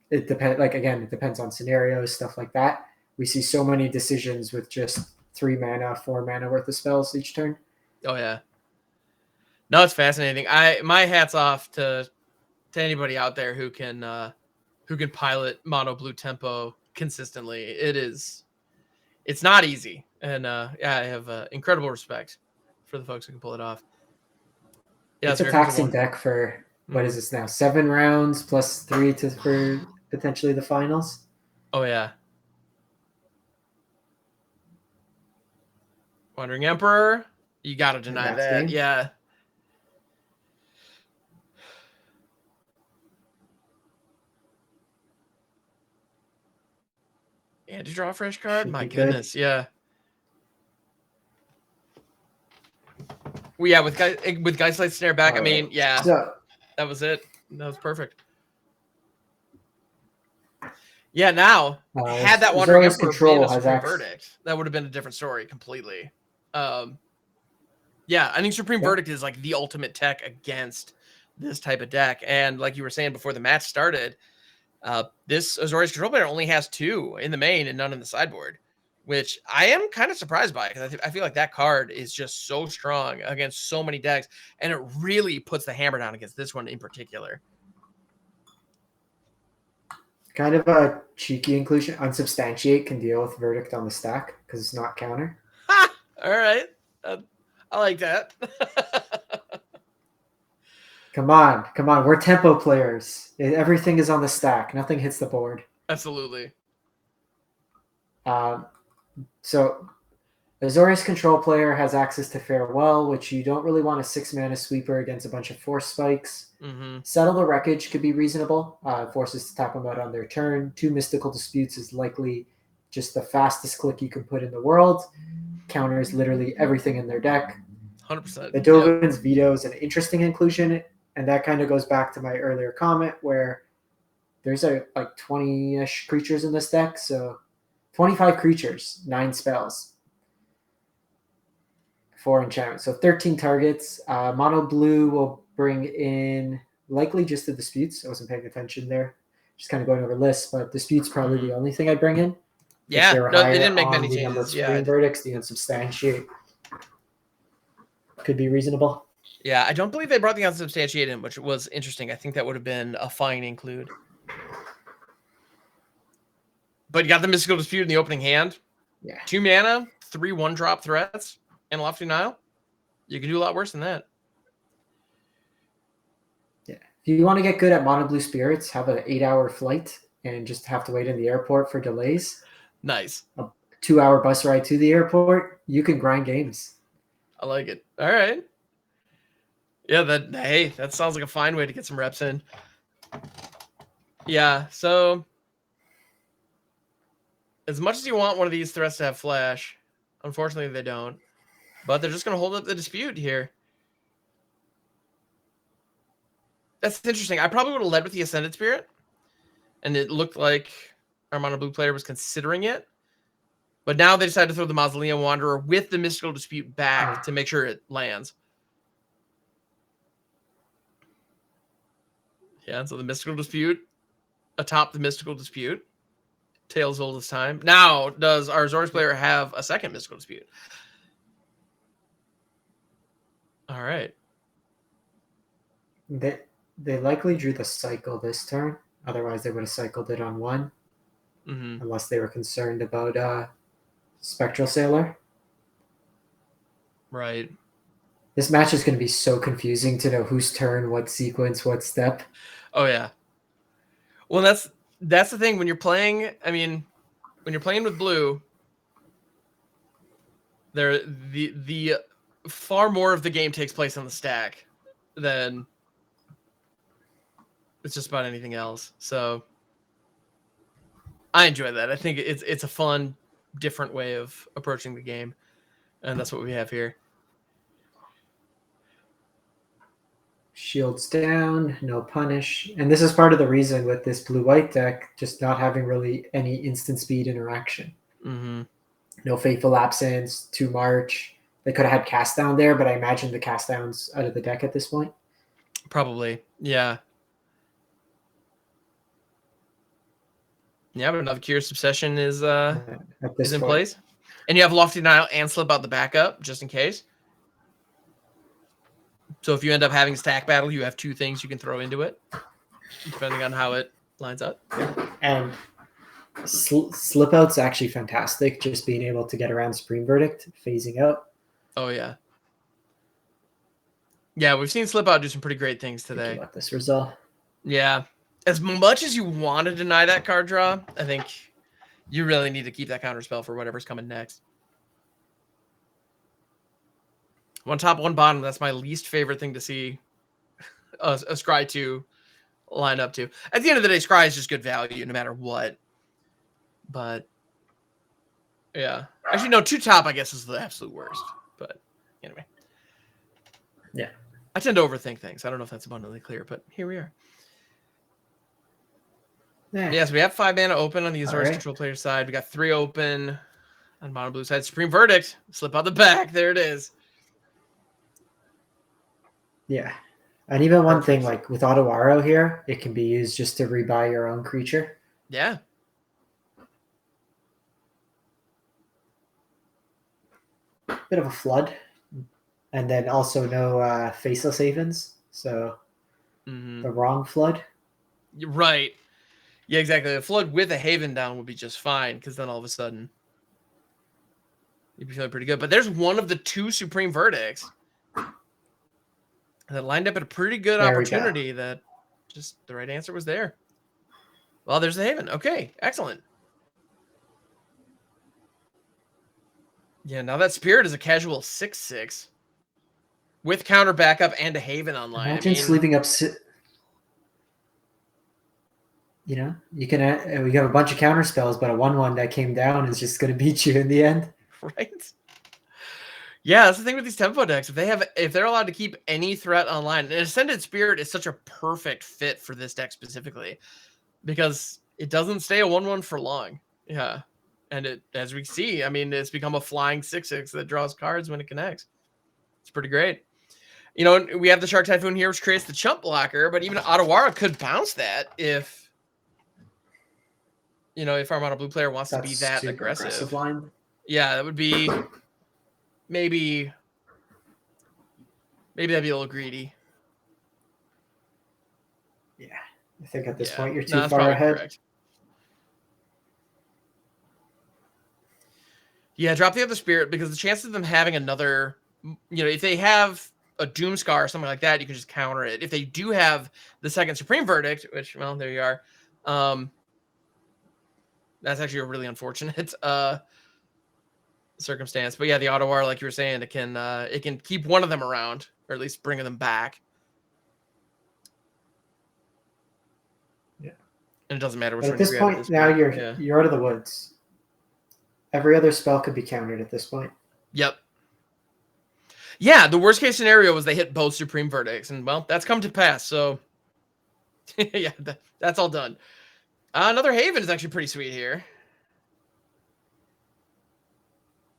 S2: it depends. Like again, it depends on scenarios, stuff like that. We see so many decisions with just 3 mana, 4 mana worth of spells each turn.
S3: Oh yeah. No, it's fascinating. My hat's off to anybody out there who can pilot mono blue tempo consistently. It's not easy, and yeah, I have incredible respect for the folks who can pull it off. Yeah,
S2: it's a taxing deck for what is this now? 7 rounds plus 3 for potentially the finals.
S3: Oh yeah. Wandering Emperor, you got to deny that. Game. Yeah. And to draw a fresh card? My goodness, yeah. Well, yeah, with Geistlight Snare back, I mean, yeah, that was it. That was perfect. Yeah, now, had that Wandering Emperor been a Supreme Verdict, that would have been a different story completely. Yeah, I think Supreme Verdict is like the ultimate tech against this type of deck. And like you were saying before the match started, this Azorius Control player only has 2 in the main and none in the sideboard, which I am kind of surprised by because I feel like that card is just so strong against so many decks, and it really puts the hammer down against this one in particular.
S2: Kind of a cheeky inclusion. Unsubstantiate can deal with Verdict on the stack because it's not counter.
S3: Ha! All right. I like that.
S2: Come on. We're tempo players. Everything is on the stack. Nothing hits the board.
S3: Absolutely.
S2: So Azorius Control player has access to Farewell, which you don't really want a 6-mana sweeper against a bunch of force spikes.
S3: Mm-hmm.
S2: Settle the Wreckage could be reasonable. Forces to tap them out on their turn. 2 Mystical Disputes is likely just the fastest click you can put in the world. Counters literally everything in their deck.
S3: 100%.
S2: The Dovin's Veto is an interesting inclusion, and that kind of goes back to my earlier comment where there's like 20-ish creatures in this deck. So 25 creatures, 9 spells. 4 enchantments. So 13 targets. Mono blue will bring in likely just the Disputes. I wasn't paying attention there. Just kind of going over lists, but Disputes probably the only thing I'd bring in.
S3: Yeah, they didn't make many changes.
S2: Number of Supreme Verdicts, the Unsubstantiate could be reasonable.
S3: Yeah, I don't believe they brought the Unsubstantiate in, which was interesting. I think that would have been a fine include. But you got the Mystical Dispute in the opening hand.
S2: Yeah.
S3: 2 mana, 3 1-drop threats, and Lofty Denial. You can do a lot worse than that.
S2: Yeah. If you want to get good at Mono Blue Spirits, have an 8-hour flight and just have to wait in the airport for delays.
S3: Nice.
S2: A 2-hour bus ride to the airport. You can grind games.
S3: I like it. All right. Yeah, that sounds like a fine way to get some reps in. Yeah, so as much as you want one of these threats to have flash, Unfortunately, they don't. But they're just going to hold up the dispute here. That's interesting. I probably would have led with the Ascended Spirit. And it looked like our mono blue player was considering it. But now they decided to throw the Mausoleum Wanderer with the Mystical Dispute back to make sure it lands. Yeah, so the Mystical Dispute atop the Mystical Dispute. Tales old as time. Now, does our Azorius player have a second Mystical Dispute? All right.
S2: They likely drew the cycle this turn. Otherwise, they would have cycled it on one.
S3: Mm-hmm.
S2: Unless they were concerned about Spectral Sailor.
S3: Right.
S2: This match is going to be so confusing to know whose turn, what sequence, what step.
S3: Oh, yeah. Well, that's the thing. When you're playing, I mean, when you're playing with blue, the far more of the game takes place on the stack than it's just about anything else. So I enjoy that. I think it's a fun, different way of approaching the game, and that's what we have here.
S2: Shields down, no punish. And this is part of the reason with this blue-white deck just not having really any instant speed interaction.
S3: Mm-hmm.
S2: No Fateful Absence, 2 March. They could have had Cast Down there, but I imagine the Cast Down's out of the deck at this point.
S3: Probably, yeah. Yeah, but another Curious Obsession is in place. And you have Lofty Denial and Slip Out the backup, just in case. So if you end up having Stack Battle, you have 2 things you can throw into it, depending on how it lines up.
S2: And Slip Out's actually fantastic, just being able to get around Supreme Verdict, phasing out.
S3: Oh, yeah. Yeah, we've seen Slip Out do some pretty great things today.
S2: About this result.
S3: Yeah. As much as you want to deny that card draw, I think you really need to keep that counterspell for whatever's coming next. 1 top, 1 bottom. That's my least favorite thing to see a Scry 2 line up to. At the end of the day, Scry is just good value no matter what. But, yeah. Actually, no, 2 top, I guess, is the absolute worst. But, anyway.
S2: Yeah.
S3: I tend to overthink things. I don't know if that's abundantly clear, but here we are. Yeah, so we have 5 mana open on the Azorius control player side. We got 3 open on mono blue side. Supreme Verdict. Slip out the back. There it is.
S2: Yeah. And even one thing, like with Otawaro here, it can be used just to rebuy your own creature.
S3: Yeah.
S2: Bit of a flood. And then also no Faceless Havens. So the wrong flood.
S3: Right. Yeah, exactly. A flood with a Haven down would be just fine, because then all of a sudden you'd be feeling pretty good. But there's one of the 2 Supreme Verdicts that lined up at a pretty good opportunity that just the right answer was there. Well, there's the Haven. Okay, excellent. Yeah, now that Spirit is a casual 6/6 with counter backup and a Haven online.
S2: Imagine sleeping up. You know, you can we have a bunch of counter spells, but a 1/1 that came down is just going to beat you in the end.
S3: Right. Yeah, that's the thing with these tempo decks. If they're allowed to keep any threat online, and Ascended Spirit is such a perfect fit for this deck specifically, because it doesn't stay a 1/1 for long. Yeah. And it, as we see, I mean, it's become a flying 6/6 that draws cards when it connects. It's pretty great. You know, we have the Shark Typhoon here, which creates the chump blocker, but even Otawara could bounce that if, you know, if our mono blue player wants to be that aggressive.
S2: Line.
S3: Yeah, that would be maybe that'd be a little greedy.
S2: Yeah, I think at this point you're too far ahead. Correct.
S3: Yeah, drop the other Spirit, because the chances of them having another, you know, if they have a Doomscar or something like that, you can just counter it. If they do have the second Supreme Verdict, which, well, there you are. That's actually a really unfortunate circumstance. But yeah, the Otawara, like you were saying, it can keep one of them around, or at least bring them back.
S2: Yeah.
S3: And it doesn't matter which
S2: but
S3: one
S2: at this point, now you're out of the woods. Every other spell could be countered at this point.
S3: Yep. Yeah, the worst case scenario was they hit both Supreme Verdicts, and well, that's come to pass. So, yeah, that's all done. Another Haven is actually pretty sweet here.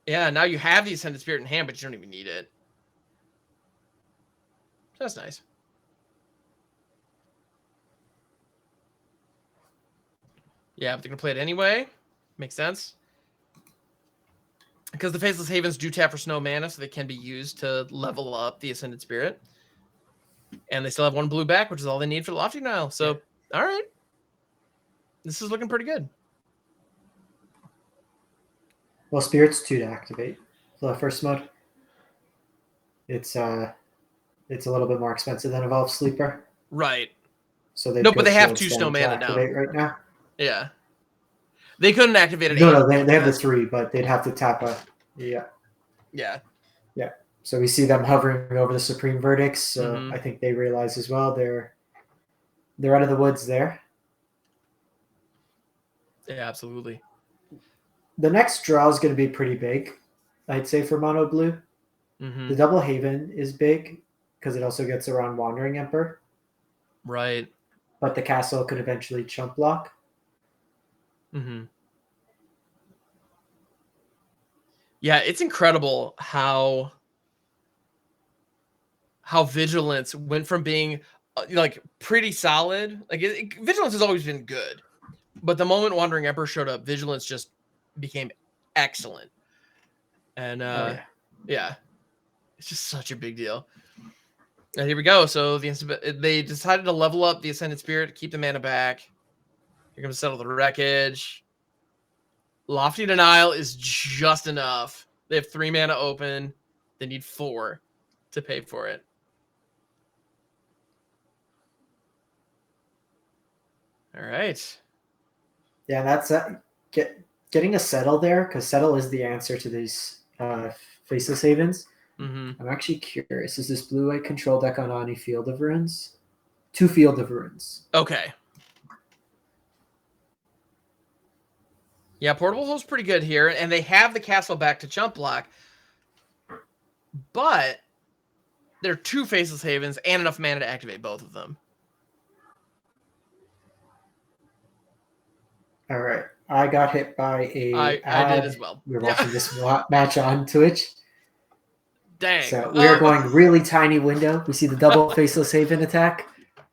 S3: Yeah, now you have the Ascended Spirit in hand, but you don't even need it. That's nice. Yeah, but they're gonna play it anyway. Makes sense. Because the Faceless Havens do tap for snow mana, so they can be used to level up the Ascended Spirit. And they still have 1 blue back, which is all they need for the Lofty Nile. So, all right. This is looking pretty good.
S2: Well, Spirit's 2 to activate. So first mode. It's a little bit more expensive than Evolve Sleeper.
S3: Right.
S2: So they
S3: but they have 2 snow mana down.
S2: Right now.
S3: Yeah. They couldn't activate it.
S2: No, they have the 3, but they'd have to tap a.
S3: Yeah.
S2: Yeah. So we see them hovering over the Supreme Verdicts. So
S3: Mhm.
S2: I think they realize as well they're out of the woods there.
S3: Yeah, absolutely.
S2: The next draw is going to be pretty big, I'd say, for Mono Blue.
S3: Mm-hmm.
S2: The Double Haven is big because it also gets around Wandering Emperor.
S3: Right.
S2: But the castle could eventually chump block.
S3: Mm-hmm. Yeah, it's incredible how Vigilance went from being like pretty solid. Like Vigilance has always been good, but the moment Wandering Emperor showed up, Vigilance just became excellent. And yeah, it's just such a big deal. And here we go. So they decided to level up the Ascended Spirit, keep the mana back. You're going to settle the wreckage. Lofty Denial is just enough. They have 3 mana open. They need 4 to pay for it. All right.
S2: Yeah, that's getting a Settle there, because Settle is the answer to these Faceless Havens.
S3: Mm-hmm.
S2: I'm actually curious. Is this blue-white control deck on any Field of Ruins? 2 Field of Ruins.
S3: Okay. Yeah, Portable Hole's pretty good here, and they have the castle back to chump block. But there are 2 Faceless Havens and enough mana to activate both of them.
S2: All right. I got hit by a
S3: I did as well.
S2: We're watching this match on Twitch.
S3: Dang.
S2: So we are going really tiny window. We see the double Faceless Haven attack.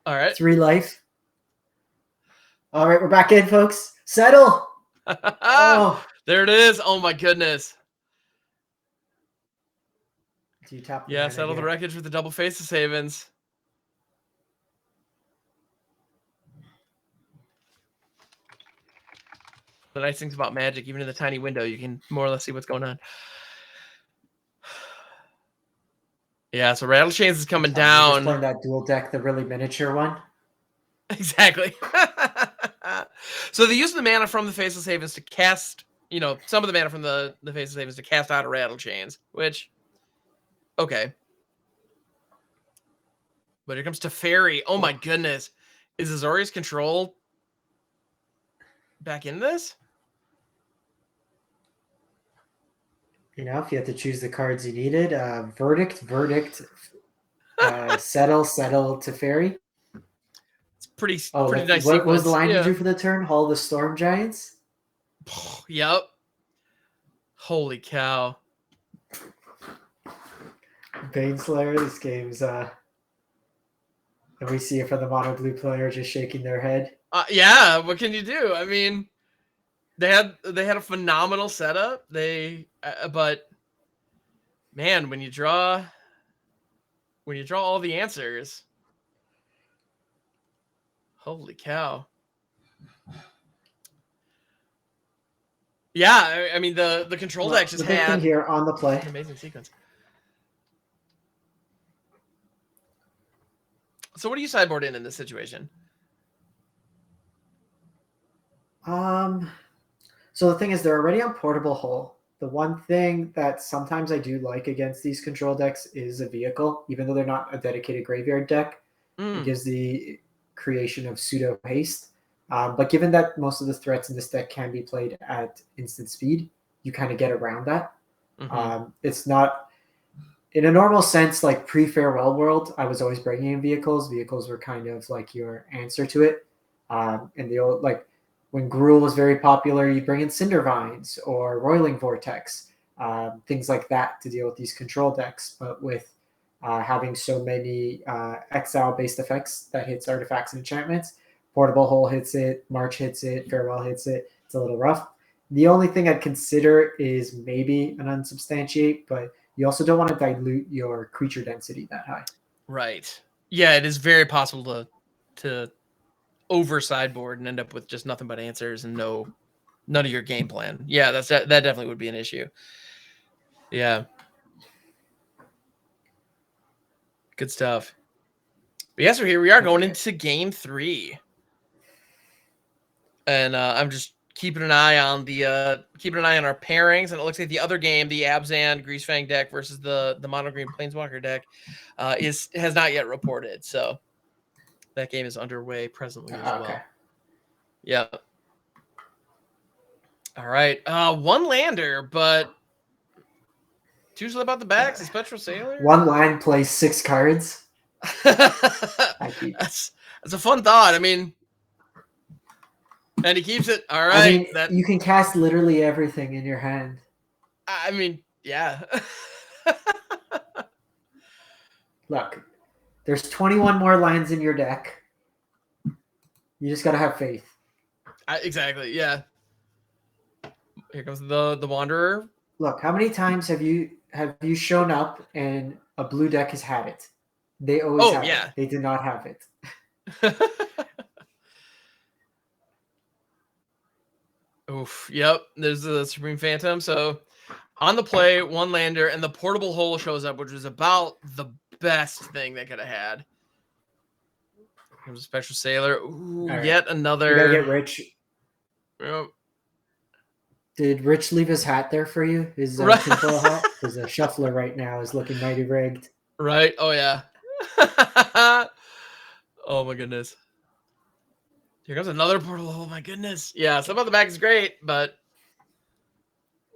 S3: All right.
S2: 3 life. All right, we're back in, folks. Settle.
S3: Oh, there it is. Oh my goodness.
S2: Do you tap?
S3: Yeah, settle the wreckage with the double Faceless Havens. The nice things about Magic, even in the tiny window, you can more or less see what's going on. Yeah, so Rattle Chains is coming down.
S2: Just playing that dual deck, the really miniature one.
S3: Exactly. So they use the mana from the Faceless Havens to cast, some of the mana from the Faceless Havens to cast out a Rattle Chains, which, okay. But here comes Teferi. Oh my goodness. Is Azorius Control back in this?
S2: If you had to choose the cards you needed, Verdict, Settle, Teferi.
S3: It's pretty
S2: nice.
S3: What
S2: sequence. Was the line you drew for the turn? Hall of the Storm Giants?
S3: Yep. Holy cow.
S2: Baneslayer, this game's and we see it from the mono blue player just shaking their head.
S3: Yeah, what can you do? I mean, they had a phenomenal setup. But man, when you draw all the answers, holy cow. Yeah, I mean the control deck just
S2: had thing here on the play.
S3: An amazing sequence. So what do you sideboard in this situation?
S2: So the thing is, they're already on Portable Hull. The one thing that sometimes I do like against these control decks is a vehicle, even though they're not a dedicated graveyard deck. It gives the creation of pseudo haste. But given that most of the threats in this deck can be played at instant speed, you kind of get around that.
S3: Mm-hmm.
S2: It's not in a normal sense, like pre-farewell world, I was always bringing in vehicles. Vehicles were kind of like your answer to it. And the old, like when Gruul was very popular, you bring in Cinder Vines or Roiling Vortex, things like that to deal with these control decks. But with having so many exile-based effects that hits artifacts and enchantments, Portable Hole hits it, March hits it, Farewell hits it. It's a little rough. The only thing I'd consider is maybe an unsubstantiate, but you also don't want to dilute your creature density that high.
S3: Right. Yeah, it is very possible to over sideboard and end up with just nothing but answers and none of your game plan. Yeah, that definitely would be an issue. Yeah. Good stuff. But yes, here we are going into game 3. And I'm just keeping an eye on our pairings, and it looks like the other game, the Abzan Greasefang deck versus the Mono Green Planeswalker deck, has not yet reported. So that game is underway presently as well. Yeah. All right. One lander, but usually about the backs, a Spectral Sailor.
S2: One line plays 6 cards.
S3: That's a fun thought. I mean, and he keeps it. All right.
S2: I mean, you can cast literally everything in your hand.
S3: I mean, yeah.
S2: Look, there's 21 more lines in your deck. You just gotta have faith.
S3: Exactly. Yeah. Here comes the Wanderer.
S2: Look, how many times have you shown up and a blue deck has had it? They always have it. They did not have it.
S3: Oof. Yep. There's the Supreme Phantom. So on the play, one lander, and the Portable Hole shows up, which was about the best thing they could have had. There's a Spectral Sailor. Ooh, right. Yet another.
S2: You gotta get Rich.
S3: Yep.
S2: Did Rich leave his hat there for you? His control hat? Because the shuffler right now is looking mighty rigged.
S3: Right. Oh yeah. Oh my goodness. Here comes another portal. Oh my goodness. Yeah, some of the back is great, but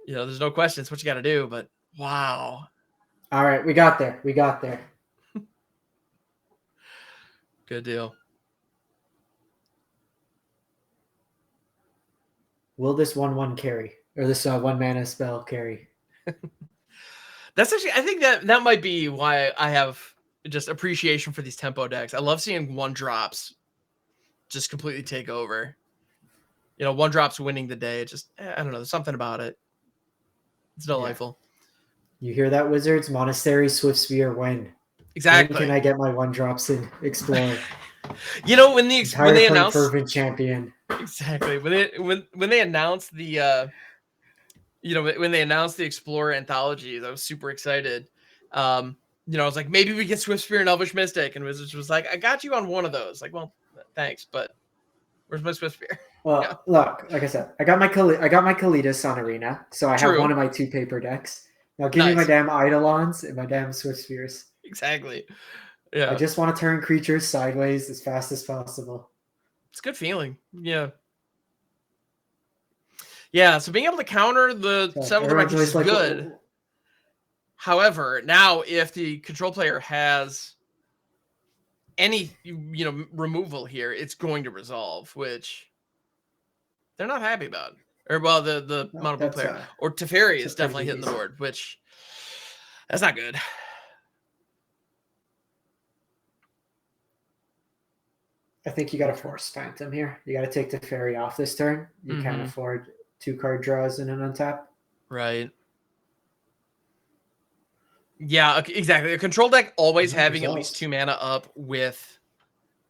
S3: there's no question. It's what you got to do. But wow.
S2: All right, we got there.
S3: Good deal.
S2: Will this 1/1 carry, or this 1 mana spell carry?
S3: That's actually, I think that might be why I have just appreciation for these tempo decks. I love seeing 1-drops just completely take over. 1-drops winning the day. Just, I don't know. There's something about it. It's delightful.
S2: Yeah. You hear that, Wizards? Monastery, Swiftspear, when?
S3: Exactly.
S2: When can I get my 1-drops in Explore?
S3: When they announced
S2: Fervent Champion.
S3: Exactly. When they announced the when they announced the Explorer anthologies, I was super excited. I was like, maybe we get Swiftspear and Elvish Mystic, and Wizards was like, I got you on one of those. Like, well, thanks, but where's my Swiftspear?
S2: Well, look, like I said, I got my Kalidas on Arena, so I have one of my 2 paper decks. Now give me my damn Eidolons and my damn Swiftspears.
S3: Exactly. Yeah.
S2: I just want to turn creatures sideways as fast as possible.
S3: It's a good feeling. Yeah. Yeah, so being able to counter the Settle the Wreckage is good. However, now if the control player has any removal here, it's going to resolve, which they're not happy about. Or the mono blue player. Or Teferi is definitely hitting the board, which that's not good.
S2: I think you got to force Phantom here. You got to take Teferi off this turn. You can't afford 2 card draws and an untap.
S3: Right. Yeah, exactly. A control deck always having at least 2 mana up with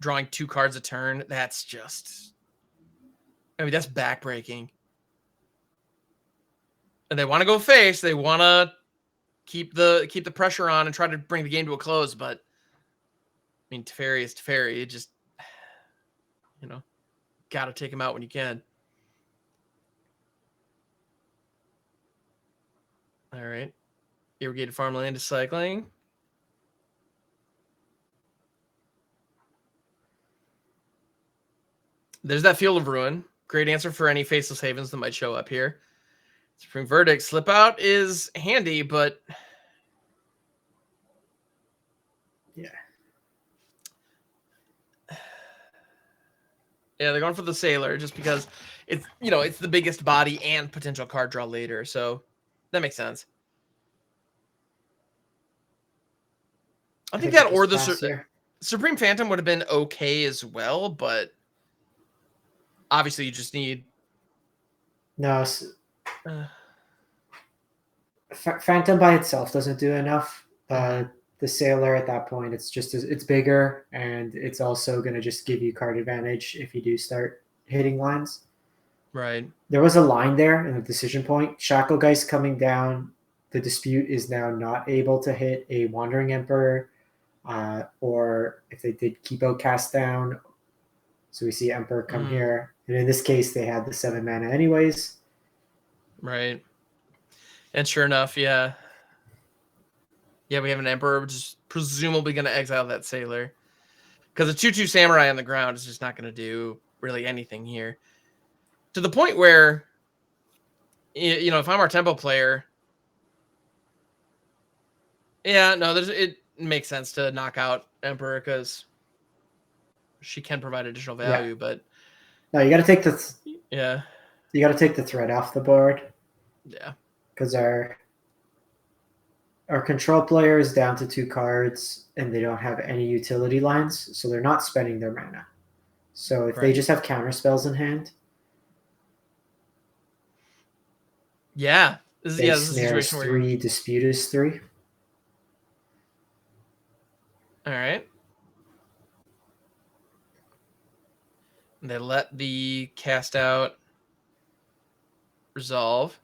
S3: drawing 2 cards a turn. That's just, that's backbreaking. And they want to go face. They want to keep the pressure on and try to bring the game to a close. But Teferi is Teferi. It just, got to take him out when you can. All right. Irrigated farmland is cycling. There's that Field of Ruin. Great answer for any Faceless Havens that might show up here. Supreme Verdict. Slip out is handy, but
S2: yeah.
S3: Yeah, they're going for the Sailor just because it's, it's the biggest body and potential card draw later. So that makes sense. I think that or the Supreme Phantom would have been okay as well, but obviously you just need.
S2: No. Phantom by itself doesn't do enough. The Sailor at that point, it's bigger, and it's also going to just give you card advantage if you do start hitting lines.
S3: Right.
S2: There was a line there in the decision point. Shacklegeist coming down. The dispute is now not able to hit a Wandering Emperor, or if they did Kibo cast down. So we see Emperor come here, and in this case, they had the 7 mana anyways.
S3: Right. And sure enough, yeah. Yeah, we have an Emperor, which is presumably going to exile that Sailor. Because a 2/2 Samurai on the ground is just not going to do really anything here. To the point where, if I'm our tempo player, it makes sense to knock out Emperor because she can provide additional value. But
S2: no, you got to take the
S3: you
S2: got to take the threat off the board.
S3: Yeah,
S2: because our control player is down to 2 cards, and they don't have any utility lines, so they're not spending their mana. So if they just have counter spells in hand,
S3: this is a situation where
S2: 3, dispute is 3.
S3: All right. They let the cast out resolve.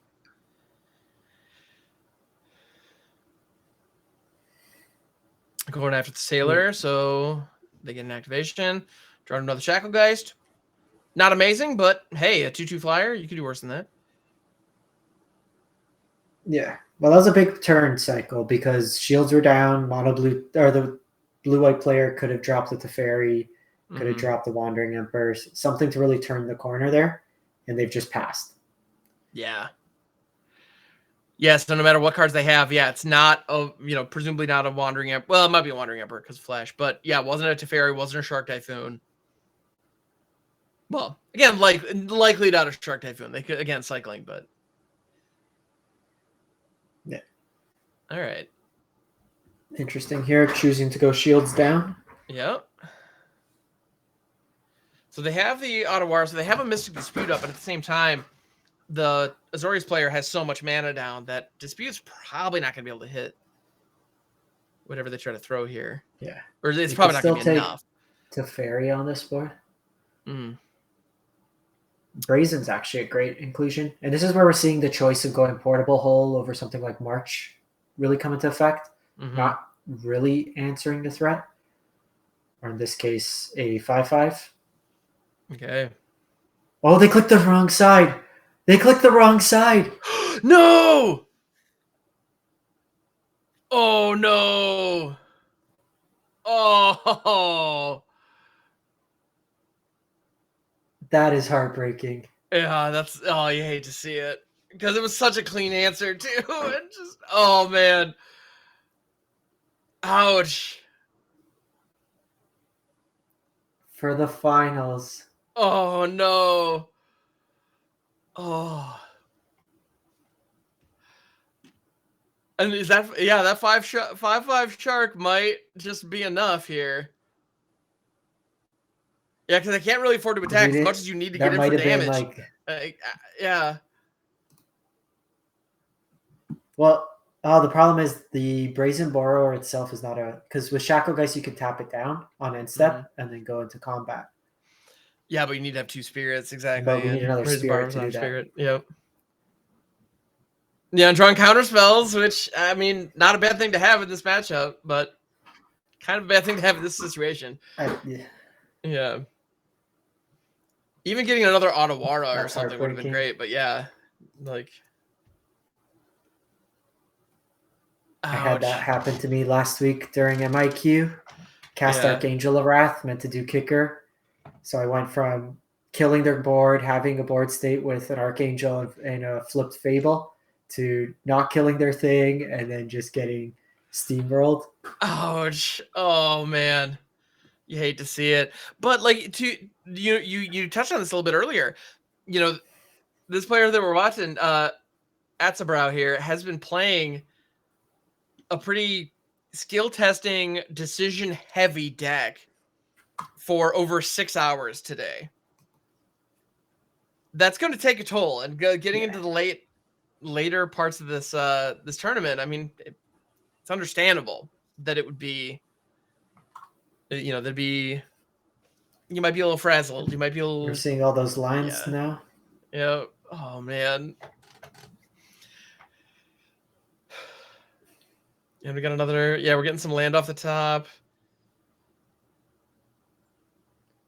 S3: Going after the Sailor, so they get an activation. Draw another Shacklegeist. Not amazing, but hey, a 2/2 flyer, you could do worse than that.
S2: Yeah. Well, that was a big turn cycle because shields were down, mono blue, or the blue-white player could have dropped the Teferi, could have dropped the Wandering Emperor, something to really turn the corner there, and they've just passed.
S3: Yeah. Yes, so no matter what cards they have, it's not presumably not a Wandering Emperor. Well, it might be a Wandering Emperor because Flash, but yeah, it wasn't a Teferi, wasn't a Shark Typhoon. Well, again, likely not a Shark Typhoon. They could, again, cycling, but
S2: yeah.
S3: All right.
S2: Interesting here, choosing to go shields down.
S3: Yep. So they have the Ottawara, so they have a Mystic Dispute up, but at the same time, the Azorius player has so much mana down that Dispute's probably not going to be able to hit whatever they try to throw here.
S2: Yeah.
S3: Or it's probably not going to be enough.
S2: Teferi on this board. Brazen's actually a great inclusion. And this is where we're seeing the choice of going portable hull over something like March really come into effect. Not really answering the threat. Or in this case, a 5/5.
S3: Okay.
S2: Oh, they clicked the wrong side. They clicked the wrong side.
S3: No! Oh, no. Oh.
S2: That is heartbreaking.
S3: Yeah, you hate to see it. Because it was such a clean answer, too. And just, oh, man. Ouch.
S2: For the finals.
S3: Oh, no. Oh. And is that that 5/5 shark might just be enough here. Yeah, because I can't really afford to attack as much as you need to get in for damage. Yeah.
S2: Well, the problem is the Brazen Borrower itself is not because with Shacklegeist you can tap it down on end step and then go into combat.
S3: Yeah, but you need to have 2 spirits, exactly.
S2: But we need another spirit to do that.
S3: Spirit. Yep. Yeah, and drawing counter spells, which, I mean, not a bad thing to have in this matchup, but kind of a bad thing to have in this situation. Yeah. Even getting another Ottawara or something would have been great, but yeah.
S2: I had that happen to me last week during MIQ. Cast Archangel of Wrath, meant to do kicker. So I went from killing their board, having a board state with an Archangel and a flipped Fable, to not killing their thing and then just getting steamrolled.
S3: Ouch. Oh man. You hate to see it. But like you touched on this a little bit earlier. You know, this player that we're watching, Atzabrow here, has been playing a pretty skill testing, decision heavy deck for over 6 hours today. That's going to take a toll, and getting into the later parts of this this tournament, I mean, it's understandable that it would be, you know, you might be a little frazzled. You might be a little.
S2: You're seeing all those lines now.
S3: Yeah. Oh man. And we got another. Yeah, we're getting some land off the top.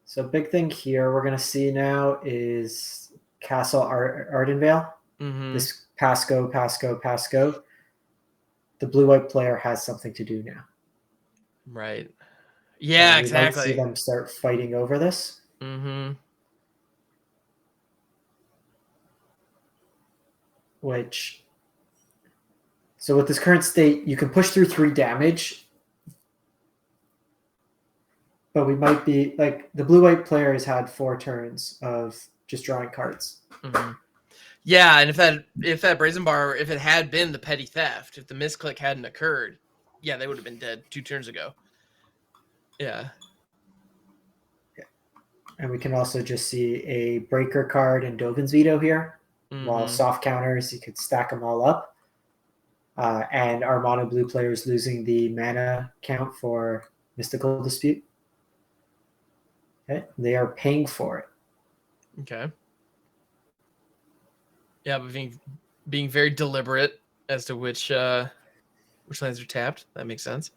S2: So big thing here we're gonna see now is Castle Ardenvale.
S3: Mm-hmm.
S2: This pass go. The blue-white player has something to do now.
S3: Right. Yeah, exactly.
S2: Might see them start fighting over this.
S3: Mm-hmm.
S2: So with this current state, you can push through 3 damage, but we might be like the blue-white player has had 4 turns of just drawing cards.
S3: Mm-hmm. Yeah, and if that Brazen Bar, if it had been the petty theft, if the misclick hadn't occurred, yeah, they would have been dead 2 turns ago. Yeah.
S2: And we can also just see a breaker card and Dovin's Veto here.
S3: Mm-hmm.
S2: While soft counters, you could stack them all up. And our mono blue player is losing the mana count for Mystical Dispute. Okay. They are paying for it.
S3: Okay. Yeah, but being very deliberate as to which lands are tapped. That makes sense.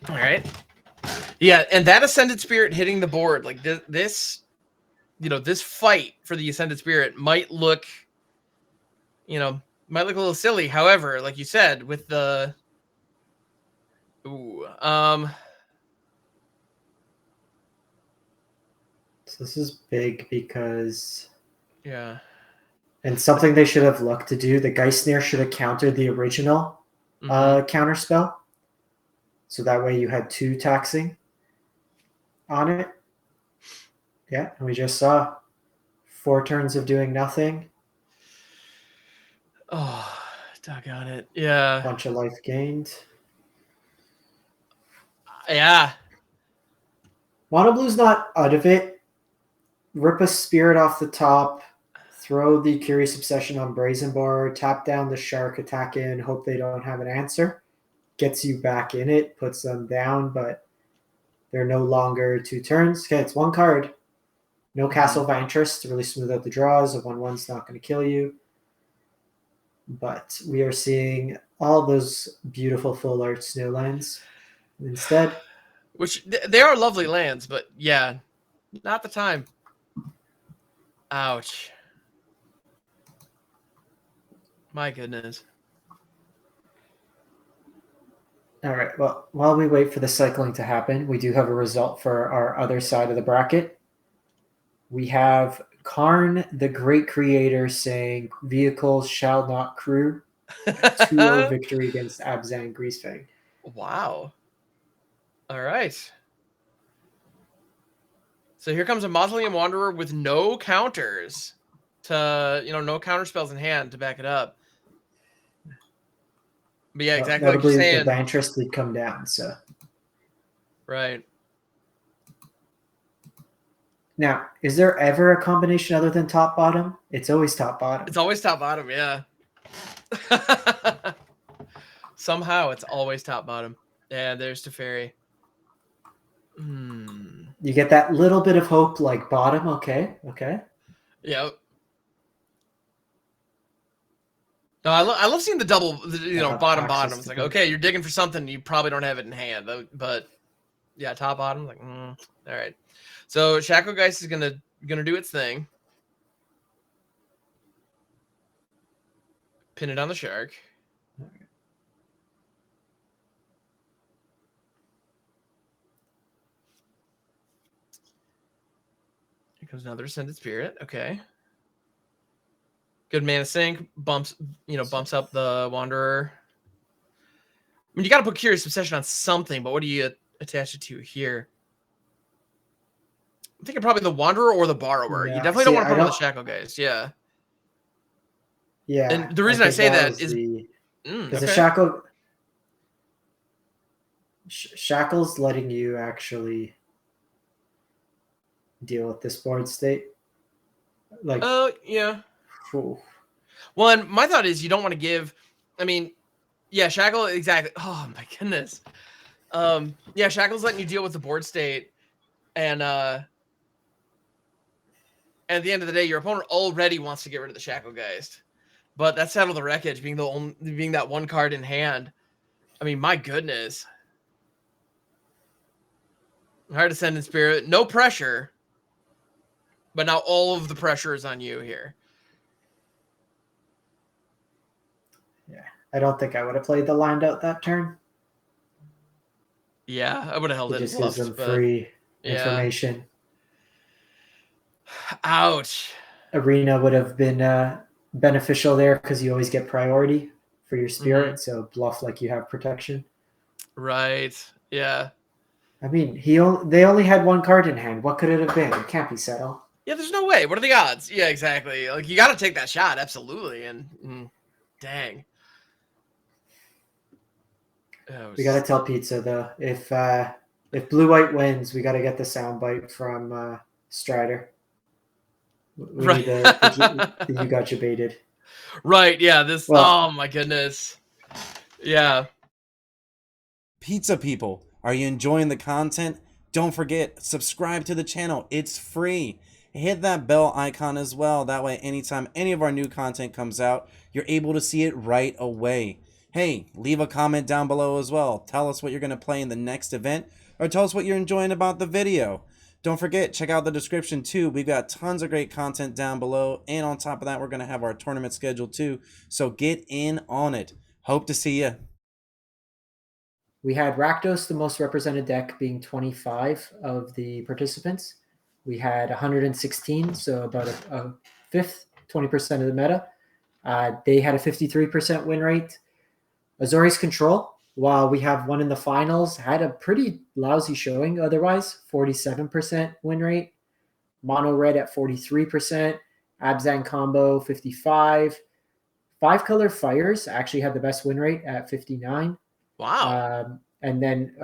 S3: All right. Yeah, and that Ascended Spirit hitting the board, like this, you know, this fight for the Ascended Spirit might look, you know, might look a little silly. However, like you said, with the
S2: So this is big because and something they should have looked to do. The Geistnir should have countered the original counter spell. So that way you had 2 taxing on it. Yeah, and we just saw 4 turns of doing nothing.
S3: Oh, doggone it. Yeah.
S2: Bunch of life gained.
S3: Yeah.
S2: Mono Blue's not out of it. Rip a Spirit off the top. Throw the Curious Obsession on Brazen Bar. Tap down the Shark, attack in. Hope they don't have an answer. Gets you back in it. Puts them down, but they're no longer 2 turns. Okay, it's 1 card. No Castle of Vantress to really smooth out the draws. A 1/1's not going to kill you. But we are seeing all those beautiful full art snow lands instead.
S3: Which they are lovely lands, but yeah, not the time. Ouch. My goodness.
S2: All right. Well, while we wait for the cycling to happen, we do have a result for our other side of the bracket. We have Karn, the Great Creator, saying vehicles shall not crew. 2-0 victory against Abzan Greasefang.
S3: Wow. All right. So here comes a Mausoleum Wanderer with no counters no counter spells in hand to back it up. But yeah, exactly like you're saying.
S2: The Vantress did come down, so.
S3: Right.
S2: Now, is there ever a combination other than top bottom? It's always top bottom.
S3: It's always top bottom, yeah. Somehow it's always top bottom. Yeah, there's Teferi.
S2: You get that little bit of hope, like bottom. Okay.
S3: Yep. No, I love seeing the double, bottom. It's like, okay, you're digging for something, you probably don't have it in hand, but yeah, top bottom, like, all right. So Shacklegeist is gonna do its thing. Pin it on the Shark. Here comes another Ascended Spirit. Okay. Good mana sink. Bumps up the Wanderer. I mean, you got to put Curious Obsession on something, but what do you attach it to here? I'm thinking probably the Wanderer or the Borrower. You definitely don't want to put on the Shackle Geist. Yeah.
S2: Yeah.
S3: And the reason I say that is
S2: because the Shackle's letting you actually deal with this board state. Like,
S3: oh yeah.
S2: Ooh.
S3: Well, and my thought is you don't want to give. I mean, yeah, Shackle exactly. Oh my goodness. Yeah, Shackle's letting you deal with the board state, and at the end of the day, your opponent already wants to get rid of the Shackle Geist, but that Settle the Wreckage being being that one card in hand. I mean, my goodness. Hard Ascendant Spirit, no pressure, but now all of the pressure is on you here.
S2: Yeah, I don't think I would have played the lined out that turn.
S3: Yeah, I would have held it.
S2: It just gives them free information.
S3: Ouch.
S2: Arena would have been beneficial there because you always get priority for your spirit. So bluff like you have protection.
S3: Right. Yeah.
S2: I mean, they only had one card in hand. What could it have been? It can't be Settle.
S3: Yeah, there's no way. What are the odds? Yeah, exactly. Like, you got to take that shot, absolutely. And dang.
S2: We got to tell Pizza though, if Blue White wins, we got to get the soundbite from Strider. We need the you got you baited.
S3: Right. Yeah. This. Well, oh my goodness. Yeah.
S1: Pizza people, are you enjoying the content? Don't forget, subscribe to the channel. It's free. Hit that bell icon as well. That way, anytime any of our new content comes out, you're able to see it right away. Hey, leave a comment down below as well. Tell us what you're going to play in the next event, or tell us what you're enjoying about the video. Don't forget, check out the description too. We've got tons of great content down below. And on top of that, we're going to have our tournament schedule too. So get in on it. Hope to see you.
S2: We had Rakdos, the most represented deck, being 25 of the participants. We had 116, so about a fifth, 20% of the meta. They had a 53% win rate. Azorius Control, while we have one in the finals, had a pretty lousy showing otherwise, 47% win rate. Mono Red at 43%. Abzan Combo, 55. Five Color Fires actually had the best win rate at 59.
S3: Wow.
S2: And then,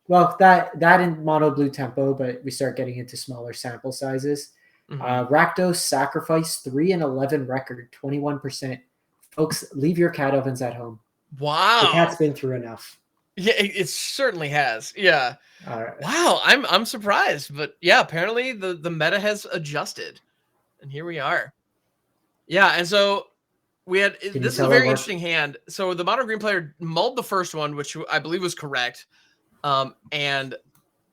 S2: well, that in Mono Blue Tempo, but we start getting into smaller sample sizes. Rakdos Sacrifice 3 and 11 record, 21%. Folks, leave your cat ovens at home.
S3: Wow.
S2: The cat's been through enough.
S3: Yeah, it certainly has. Yeah.
S2: Right.
S3: Wow, I'm surprised, but yeah, apparently the meta has adjusted, and here we are. Yeah, and so we had this is a very interesting hand. So the mono green player mulled the first one, which I believe was correct, and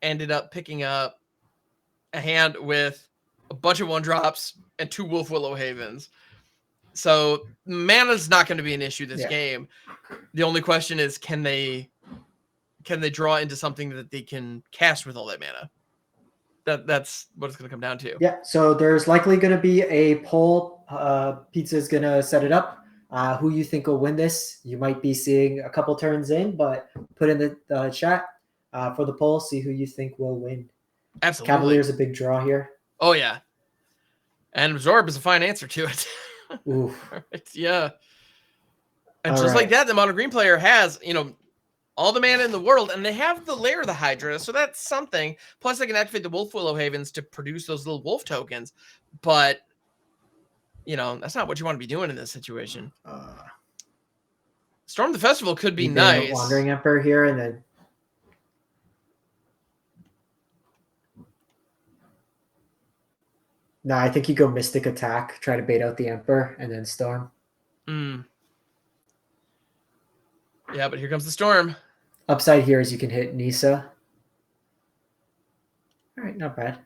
S3: ended up picking up a hand with a bunch of 1-drops and 2 Wolf Willow Havens. So mana's not going to be an issue this game. The only question is, can they draw into something that they can cast with all that mana? That's what it's going to come down to.
S2: Yeah, so there's likely going to be a poll. Pizza is going to set it up. Who you think will win this? You might be seeing a couple turns in, but put in the chat for the poll. See who you think will win.
S3: Absolutely.
S2: Cavalier's a big draw here.
S3: Oh, yeah. And Absorb is a fine answer to it.
S2: Ooh.
S3: Yeah. And just like that, the mono green player has, all the mana in the world, and they have the Lair of the Hydra, so that's something. Plus, they can activate the Wolf Willow Havens to produce those little wolf tokens. But, that's not what you want to be doing in this situation. Storm the Festival could be nice.
S2: Wandering Emperor here, and then... No, I think you go Mystic Attack, try to bait out the Emperor, and then Storm.
S3: Yeah, but here comes the Storm.
S2: Upside here is you can hit Nisa. All right, not bad.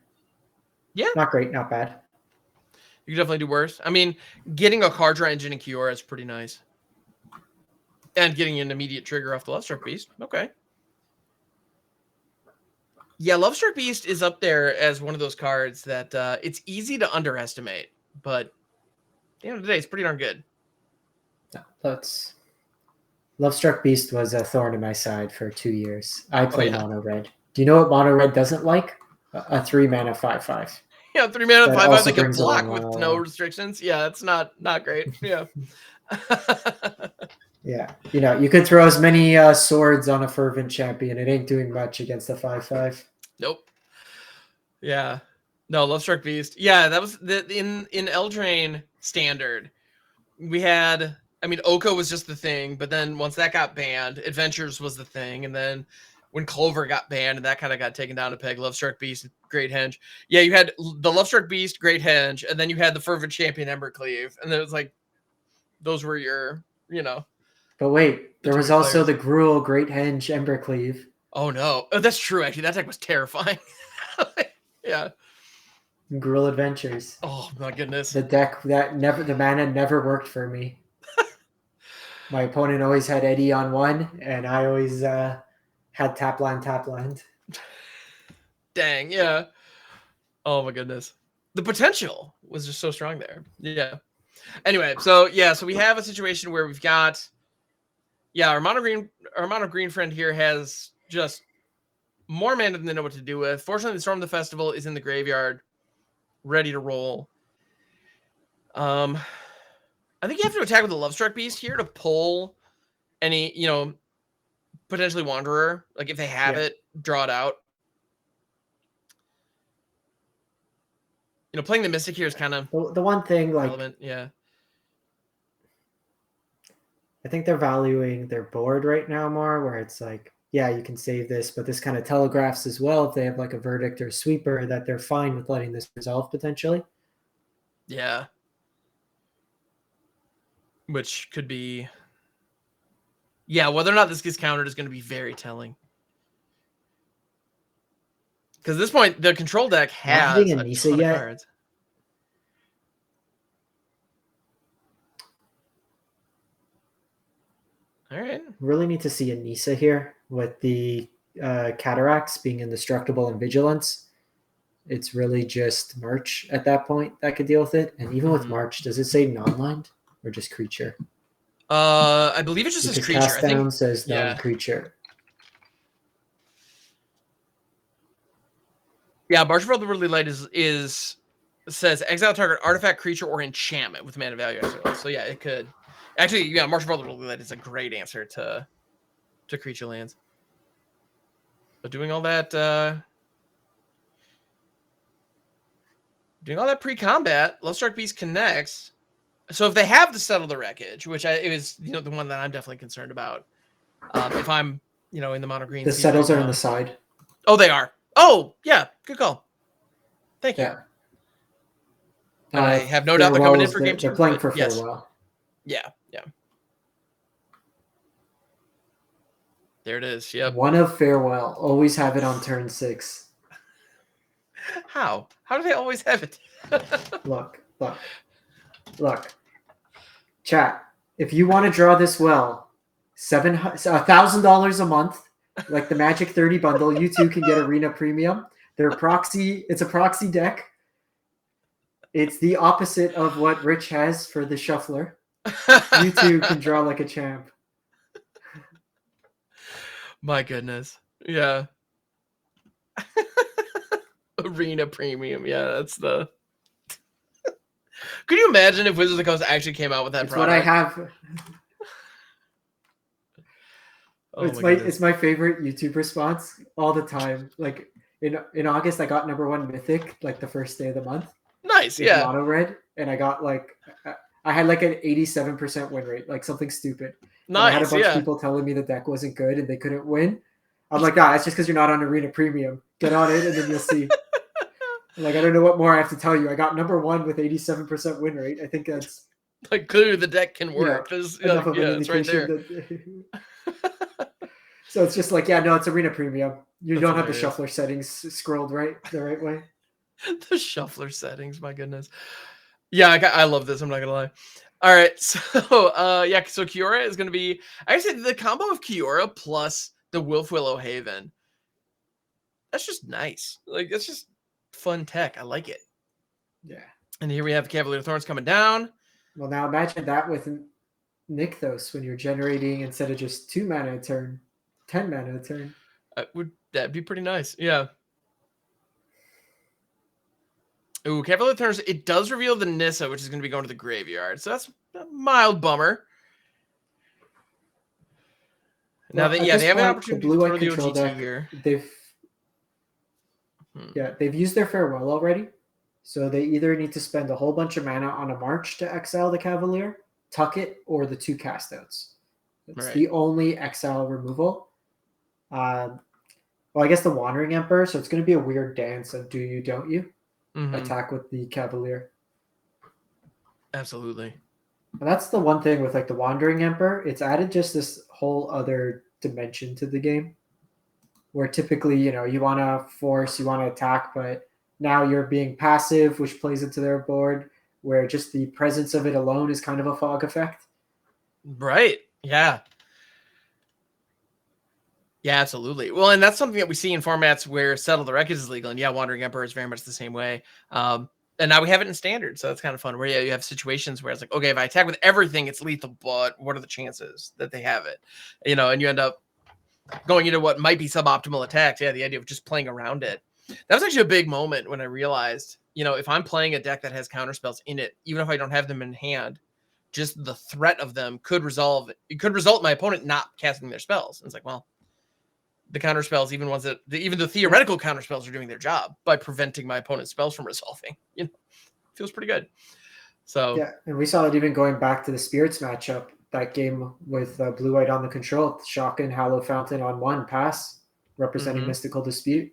S3: Yeah.
S2: Not great, not bad.
S3: You can definitely do worse. I mean, getting a Cardra Engine in Kiora is pretty nice. And getting an immediate trigger off the Love Struck Beast. Okay. Yeah, Lovestruck Beast is up there as one of those cards that it's easy to underestimate, but at the end of the day, it's pretty darn good.
S2: No, Lovestruck Beast was a thorn in my side for 2 years. I play mono red. Do you know what mono red doesn't like? A 3-mana 5/5.
S3: Yeah, 3-mana
S2: That
S3: 5/5
S2: also
S3: that can
S2: brings
S3: block
S2: along
S3: with no restrictions. Yeah, it's not great. Yeah.
S2: Yeah, you could throw as many swords on a Fervent Champion. It ain't doing much against a 5/5.
S3: Nope. Yeah. No, Lovestruck Beast. Yeah, that was in Eldraine Standard. We had, I mean, Oko was just the thing, but then once that got banned, Adventures was the thing, and then when Clover got banned and that kind of got taken down a peg, Lovestruck Beast, Great Henge. Yeah, you had the Lovestruck Beast, Great Henge, and then you had the Fervent Champion Embercleave, and then it was like those were your,
S2: But wait, there was also
S3: players.
S2: the Gruul, Great Henge, Embercleave.
S3: Oh no, that's true. Actually, that deck was terrifying. Yeah.
S2: Gruul Adventures.
S3: Oh my goodness.
S2: The deck the mana never worked for me. My opponent always had Eddie on one, and I always had tap land.
S3: Dang, yeah. Oh my goodness. The potential was just so strong there. Yeah. Anyway, so we have a situation where we've got our mono green friend here has just more mana than they know what to do with. Fortunately, the Storm of the Festival is in the graveyard, ready to roll. I think you have to attack with the Lovestruck Beast here to pull any, potentially Wanderer. Like if they have it, draw it out. Playing the Mystic here is kind of
S2: the one thing
S3: relevant. Yeah.
S2: I think they're valuing their board right now more, where it's like, yeah, you can save this, but this kind of telegraphs as well if they have like a Verdict or Sweeper that they're fine with letting this resolve potentially.
S3: Yeah. Which could be, whether or not this gets countered is going to be very telling. Because at this point, the control deck has a ton of cards. All right.
S2: Really need to see a Nisa here with the Cataracts being indestructible and Vigilance. It's really just March at that point that could deal with it. And even with March, does it say non-lined or just creature?
S3: I believe it just says creature.
S2: Cast down says non-creature.
S3: Yeah, March of Otherworldly Light says exile target artifact, creature, or enchantment with mana value. So yeah, it could. Actually, March of Otherworldly Light is a great answer to creature lands. But doing all that pre-combat, Lovestruck Beast connects. So if they have to settle the wreckage, which it was the one that I'm definitely concerned about. If I'm in the mono green,
S2: the settles are on the side.
S3: Oh, they are. Oh yeah, good call. Thank you. And I have no doubt they're coming in for game 2.
S2: They're playing for Farewell.
S3: Yeah. There it is. Yep.
S2: One of Farewell. Always have it on turn 6.
S3: How? How do they always have it?
S2: Look. Chat. If you want to draw this well, $1,000 a month, like the Magic 30 bundle, you too can get Arena Premium. It's a proxy deck. It's the opposite of what Rich has for the Shuffler. You too can draw like a champ.
S3: My goodness. Yeah. Arena Premium. Yeah, that's the... Could you imagine if Wizards of the Coast actually came out with that product?
S2: What I have. It's my favorite YouTube response all the time. Like in August, I got #1 Mythic like the first day of the month.
S3: Nice, yeah.
S2: Mono red, and I got I had like an 87% win rate, like something stupid.
S3: Nice,
S2: I had a bunch of people telling me the deck wasn't good and they couldn't win. I'm like, it's just because you're not on Arena Premium. Get on it, and then you'll see. I don't know what more I have to tell you. I got #1 with 87% win rate. I think that's
S3: clearly the deck can work. There's
S2: enough of an
S3: it's right there.
S2: So it's just it's Arena Premium. You don't have the Shuffler settings scrolled the right way.
S3: The Shuffler settings, my goodness. Yeah, I love this. I'm not gonna lie. All right, so so Kiora is gonna be. I say the combo of Kiora plus the Willow Haven. That's just nice. Like, that's just fun tech. I like it.
S2: Yeah.
S3: And here we have Cavalier Thorns coming down.
S2: Well, now imagine that with Nykthos when you're generating instead of just 2 mana a turn, 10 mana a turn.
S3: That'd be pretty nice. Yeah. Ooh, Cavalier Thorns. It does reveal the Nissa, which is going to be going to the graveyard. So that's a mild bummer. Now
S2: Well,
S3: they have an opportunity to throw the OGT here.
S2: They've used their farewell already. So they either need to spend a whole bunch of mana on a march to exile the Cavalier, tuck it, or the 2 cast outs. It's the only exile removal. Well, I guess the Wandering Emperor, so it's going to be a weird dance of do you, don't you? Attack with the Cavalier.
S3: Absolutely.
S2: And that's the one thing with like the Wandering Emperor. It's added just this whole other dimension to the game where typically, you want to force, you want to attack, but now you're being passive, which plays into their board, where just the presence of it alone is kind of a fog effect.
S3: Right. Yeah. Yeah, absolutely. Well, and that's something that we see in formats where Settle the Wreckage is legal. And yeah, Wandering Emperor is very much the same way. And now we have it in standard. So that's kind of fun where you have situations where it's like, okay, if I attack with everything, it's lethal, but what are the chances that they have it? And you end up going into what might be suboptimal attacks. Yeah, the idea of just playing around it. That was actually a big moment when I realized, if I'm playing a deck that has counterspells in it, even if I don't have them in hand, just the threat of them could result in my opponent not casting their spells. And it's like, well, the counterspells, even the theoretical counterspells are doing their job by preventing my opponent's spells from resolving. Feels pretty good. So
S2: yeah, and we saw that even going back to the Spirits matchup, that game with Blue-White on the control, Shock and Hallow Fountain on 1 pass, representing Mystical Dispute,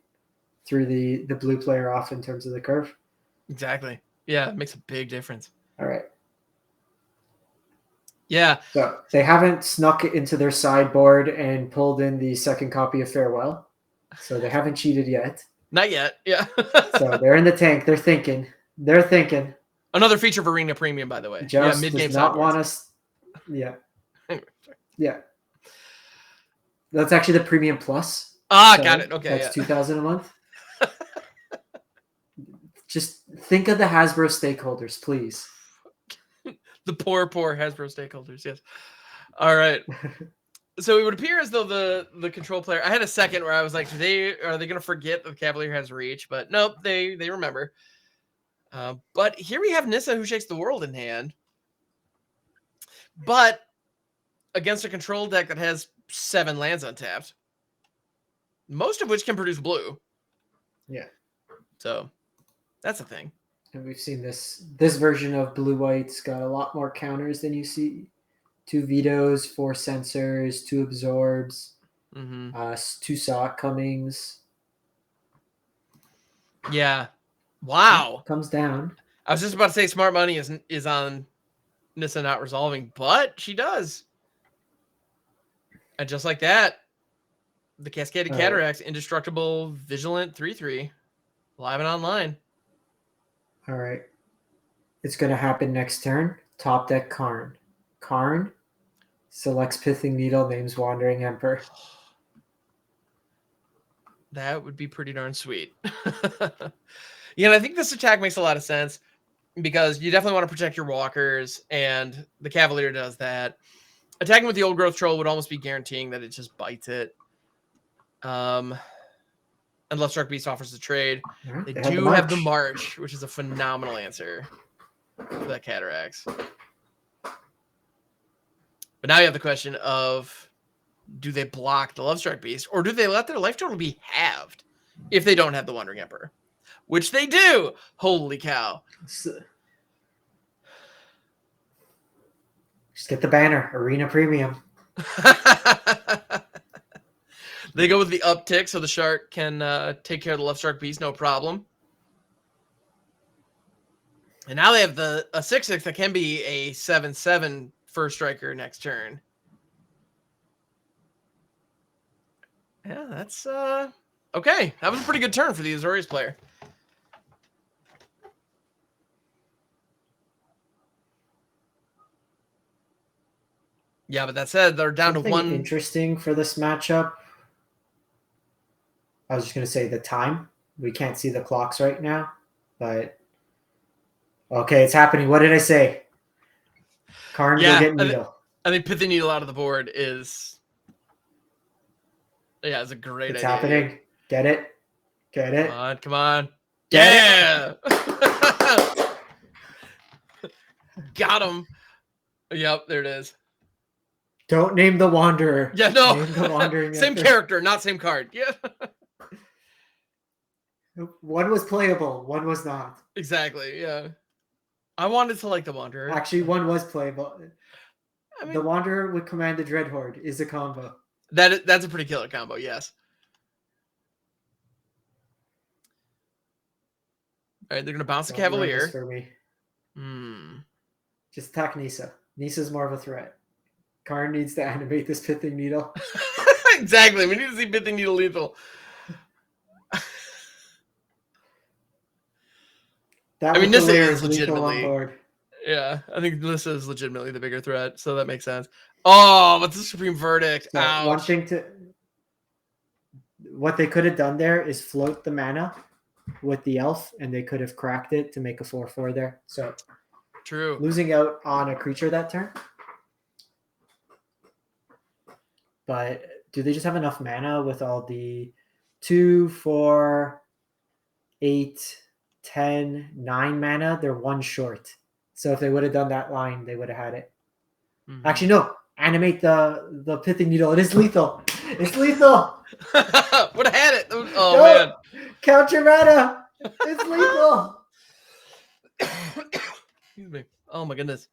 S2: threw the blue player off in terms of the curve.
S3: Exactly. Yeah, it makes a big difference.
S2: All right.
S3: Yeah.
S2: So they haven't snuck it into their sideboard and pulled in the second copy of Farewell. So they haven't cheated yet.
S3: Not yet. Yeah.
S2: So they're in the tank. They're thinking.
S3: Another feature of Arena Premium, by the way.
S2: Just
S3: mid-game
S2: does not
S3: sideboards.
S2: want us. Yeah. Yeah. That's actually the Premium Plus.
S3: Got it. Okay.
S2: That's $2,000 a month. Just think of the Hasbro stakeholders, please.
S3: The poor Hasbro stakeholders. Yes. All right. So it would appear as though the control player. I had a second where I was like, are they going to forget that the Cavalier has reach? But nope, they remember. But here we have Nissa, who shakes the world in hand. But against a control deck that has 7 lands untapped, most of which can produce blue.
S2: Yeah.
S3: So that's a thing.
S2: And we've seen this version of Blue-White's got a lot more counters than you see. 2 vetoes, 4 censors, 2 absorbs, 2 sock comings.
S3: Yeah. Wow.
S2: Comes down.
S3: I was just about to say smart money is on Nissa not resolving, but she does. And just like that, the Cascaded Cataracts, Indestructible, Vigilant, 3/3, live and online.
S2: All right. It's going to happen next turn. Top deck Karn. Karn selects Pithing Needle, names Wandering Emperor.
S3: That would be pretty darn sweet. And I think this attack makes a lot of sense because you definitely want to protect your walkers, and the Cavalier does that. Attacking with the Old Growth Troll would almost be guaranteeing that it just bites it. And Love Struck Beast offers the trade. They do have the March, which is a phenomenal answer for that Cataracts. But now you have the question of, do they block the Love Struck Beast, or do they let their life total be halved if they don't have the Wandering Emperor? Which they do. Holy cow.
S2: Just get the banner, Arena Premium.
S3: They go with the uptick so the shark can take care of the Love Struck Beast, no problem. And now they have a 6/6 that can be a 7/7 first striker next turn. Yeah, that's okay. That was a pretty good turn for the Azorius player. Yeah, but that said, they're down
S2: Something
S3: to 1.
S2: Interesting for this matchup. I was just going to say the time. We can't see the clocks right now, but okay, it's happening. What did I say? Karn, go get Needle.
S3: I think Pithy Needle out of the board is it's a great
S2: It's
S3: idea.
S2: happening. Get it. Get it.
S3: Come on.
S2: Get
S3: it. Got him. Yep, there it is.
S2: Don't name the Wanderer.
S3: Yeah, no.
S2: Name the Wandering
S3: Same
S2: Emperor.
S3: character, not same card. Yeah.
S2: One was playable, one was not.
S3: Exactly, yeah. I wanted to like the Wanderer.
S2: Actually, one was playable. I mean, the Wanderer with Command the Dreadhorde is a combo.
S3: That's a pretty killer combo, yes. All right, they're going to bounce the Cavalier.
S2: For me. Just attack Nisa. Nisa's more of a threat. Karn needs to animate this Pithing Needle.
S3: Exactly. We need to see Pithing Needle lethal. Nissa is legitimately. Yeah, I think Nissa is legitimately the bigger threat, so that makes sense. Oh, what's the Supreme Verdict?
S2: So one thing what they could have done there is float the mana with the elf, and they could have cracked it to make a 4/4 there. So
S3: true.
S2: Losing out on a creature that turn. But do they just have enough mana with all the 2, 4, 8, 10, 9 mana? They're one short. So if they would have done that line, they would have had it. Mm-hmm. Actually, no. Animate the Pithing Needle. It is lethal. It's lethal.
S3: Would have had it. Oh, no, man.
S2: Count your mana. It's lethal.
S3: Excuse me. Oh, my goodness.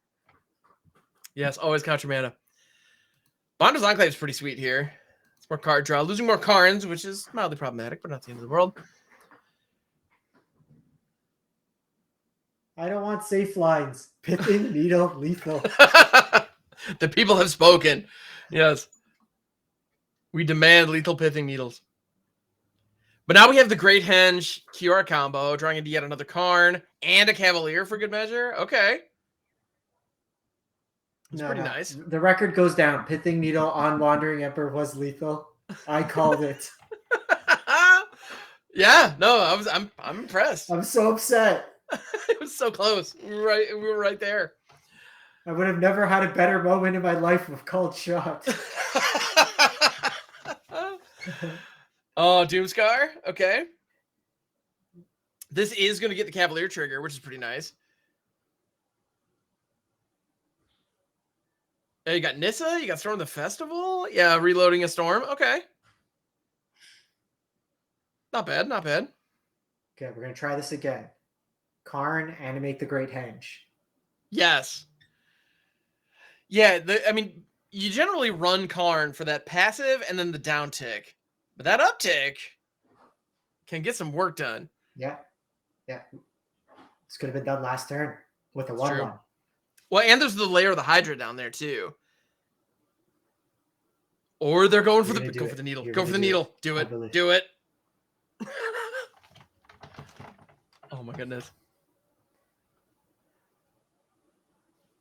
S3: Yes, always count your mana. Bonder's Enclave is pretty sweet here. It's more card draw. Losing more Karns, which is mildly problematic, but not the end of the world.
S2: I don't want safe lines. Pithing Needle, lethal.
S3: The people have spoken. Yes. We demand lethal Pithing Needles. But now we have the Great Henge Kiora combo, drawing into yet another Karn and a Cavalier for good measure. Okay. It's pretty nice.
S2: The record goes down. Pithing Needle on Wandering Emperor was lethal. I called it.
S3: Yeah, no, I'm impressed.
S2: I'm so upset.
S3: It was so close. We were right there.
S2: I would have never had a better moment in my life of called shot.
S3: Oh, Doomscar. Okay. This is going to get the Cavalier trigger, which is pretty nice. You got Nissa. You got Storm the Festival. Yeah, reloading a Storm. Okay. Not bad. Not bad.
S2: Okay, we're going to try this again. Karn, animate the Great Henge.
S3: Yes. Yeah, you generally run Karn for that passive and then the down tick. But that uptick can get some work done.
S2: Yeah. Yeah. This could have been done last turn with a 1/1.
S3: Well, and there's the layer of the Hydra down there too. Or they're going for the needle. Go for the needle. Do it. Do it. Oh my goodness.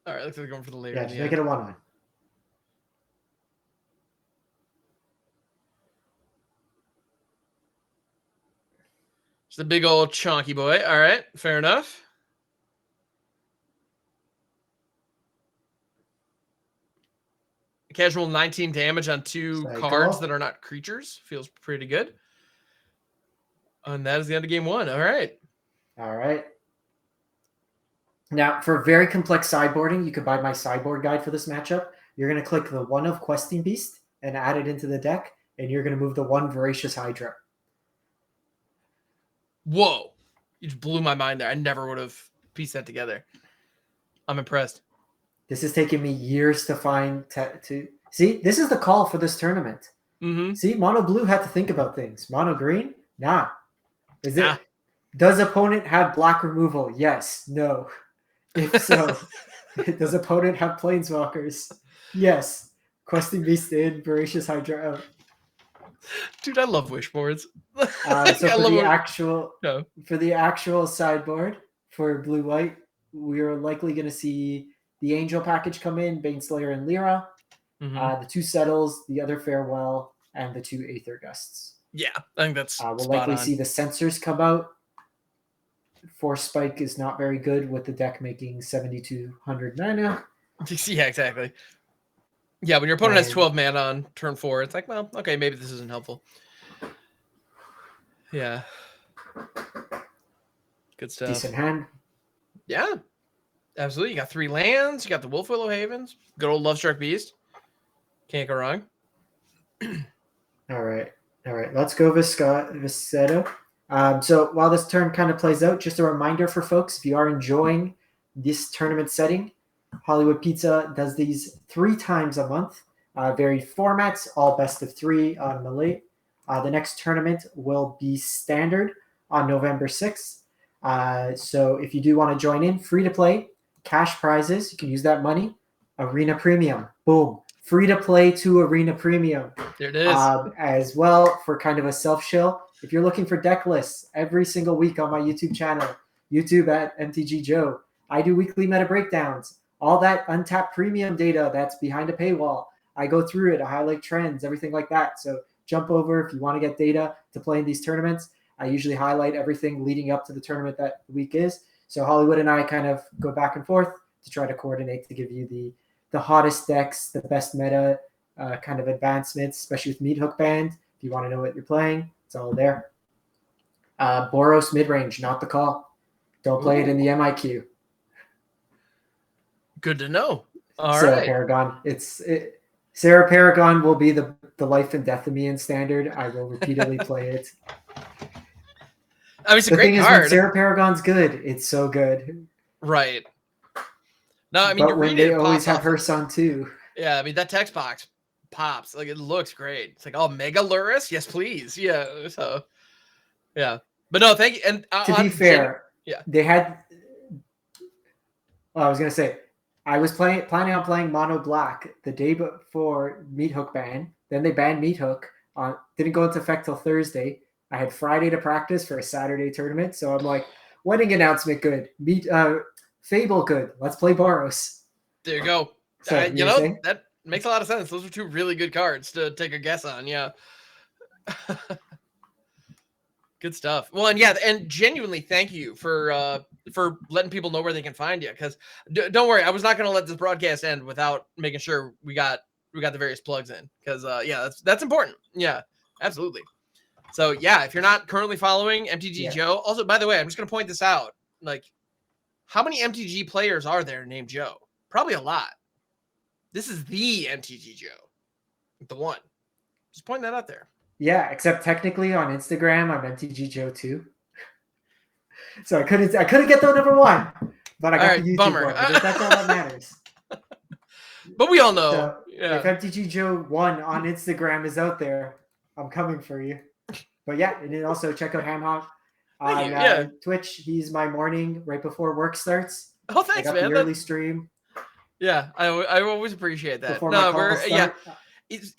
S3: All right, looks like they're going for the layer.
S2: Yeah, just make it a 1/1.
S3: Just a big old chonky boy. All right, fair enough. Casual 19 damage on 2 cards that are not creatures. Feels pretty good. And that is the end of game 1. All right.
S2: All right. Now, for very complex sideboarding, you could buy my sideboard guide for this matchup. You're going to click the 1 of Questing Beast and add it into the deck, and you're going to move the 1 Voracious Hydra.
S3: Whoa. You just blew my mind there. I never would have pieced that together. I'm impressed.
S2: This has taken me years to find. See, this is the call for this tournament.
S3: Mm-hmm.
S2: See, Mono Blue had to think about things. Mono Green? Nah. Does opponent have black removal? Yes. No. If so, does opponent have Planeswalkers? Yes. Questing Beast in, Voracious Hydra out.
S3: Dude, I love wish boards.
S2: So for the actual sideboard for blue-white, we're likely going to see the Angel package come in, Baneslayer and Lyra, the 2 Settles, the other Farewell, and the 2 Aether Gusts.
S3: Yeah, I think that's
S2: We'll
S3: spot
S2: likely
S3: on.
S2: see the sensors come out. Force Spike is not very good with the deck making 7,200 mana.
S3: Yeah, exactly. Yeah, when your opponent has
S2: And
S3: 12 mana on turn 4, it's like, well, okay, maybe this isn't helpful. Yeah. Good stuff.
S2: decent hand.
S3: Yeah, absolutely. You got 3 lands. You got the Wolf Willow Havens. Good old Lovestruck Beast. Can't go wrong.
S2: All right. Let's go Visetto. So while this turn kind of plays out, just a reminder for folks, if you are enjoying this tournament setting, Hollywood Pizza does these 3 times a month. Varied formats, all best of 3 on the late. The next tournament will be standard on November 6th. So if you do want to join in, free to play, cash prizes, you can use that money. Arena Premium, boom. Free to play to Arena Premium.
S3: There it is.
S2: As well for kind of a self-shill. If you're looking for deck lists every single week on my YouTube channel, YouTube at MTG Joe, I do weekly meta breakdowns. All that untapped premium data that's behind a paywall. I go through it, I highlight trends, everything like that. So jump over if you want to get data to play in these tournaments. I usually highlight everything leading up to the tournament that the week is. So Hollywood and I kind of go back and forth to try to coordinate to give you the hottest decks, the best meta kind of advancements, especially with Meat Hook Band. If you want to know what you're playing, it's all there. Boros midrange, not the call. Don't play it in the MIQ.
S3: Good to know. All
S2: Sarah
S3: right.
S2: Paragon. Sarah Paragon will be the life and death of me in standard. I will repeatedly play it.
S3: I mean, it's a
S2: The
S3: great
S2: thing
S3: card.
S2: is, when Sarah Paragon's good, it's so good.
S3: Right. No, I mean,
S2: but
S3: you
S2: when
S3: read
S2: they
S3: it
S2: always
S3: pops
S2: have her son too.
S3: Yeah, I mean, that text box pops. Like, it looks great. It's like, oh, Mega Luris? Yes, please. Yeah. So, yeah. But no, thank you. And
S2: to be fair,
S3: yeah,
S2: they had. Well, I was gonna say, I was planning on playing Mono Black the day before Meat Hook ban. Then they banned Meat Hook. Didn't go into effect till Thursday. I had Friday to practice for a Saturday tournament, so I'm like, wedding announcement good, Fable good. Let's play Boros.
S3: There you go.
S2: So
S3: You know, that makes a lot of sense. Those are 2 really good cards to take a guess on. Yeah. Good stuff. Well, and yeah, and genuinely thank you for letting people know where they can find you. Because don't worry, I was not going to let this broadcast end without making sure we got the various plugs in. Because yeah, that's important. Yeah, absolutely. So yeah, if you're not currently following MTG Joe, also by the way, I'm just going to point this out. Like, how many MTG players are there named Joe? Probably a lot. This is the MTG Joe, the one. Just point that out there.
S2: Yeah, except technically on Instagram, I'm MTG Joe too. So I couldn't get the number 1, but I got the YouTube
S3: bummer.
S2: one. That's all that matters.
S3: But we all know.
S2: So
S3: yeah.
S2: If MTG Joe 1 on Instagram is out there, I'm coming for you. But yeah, and then also check out Hamhawk on Twitch. He's my morning right before work starts.
S3: Oh, thanks,
S2: I got
S3: man.
S2: The early stream.
S3: Yeah, I always appreciate that.
S2: Before my calls start.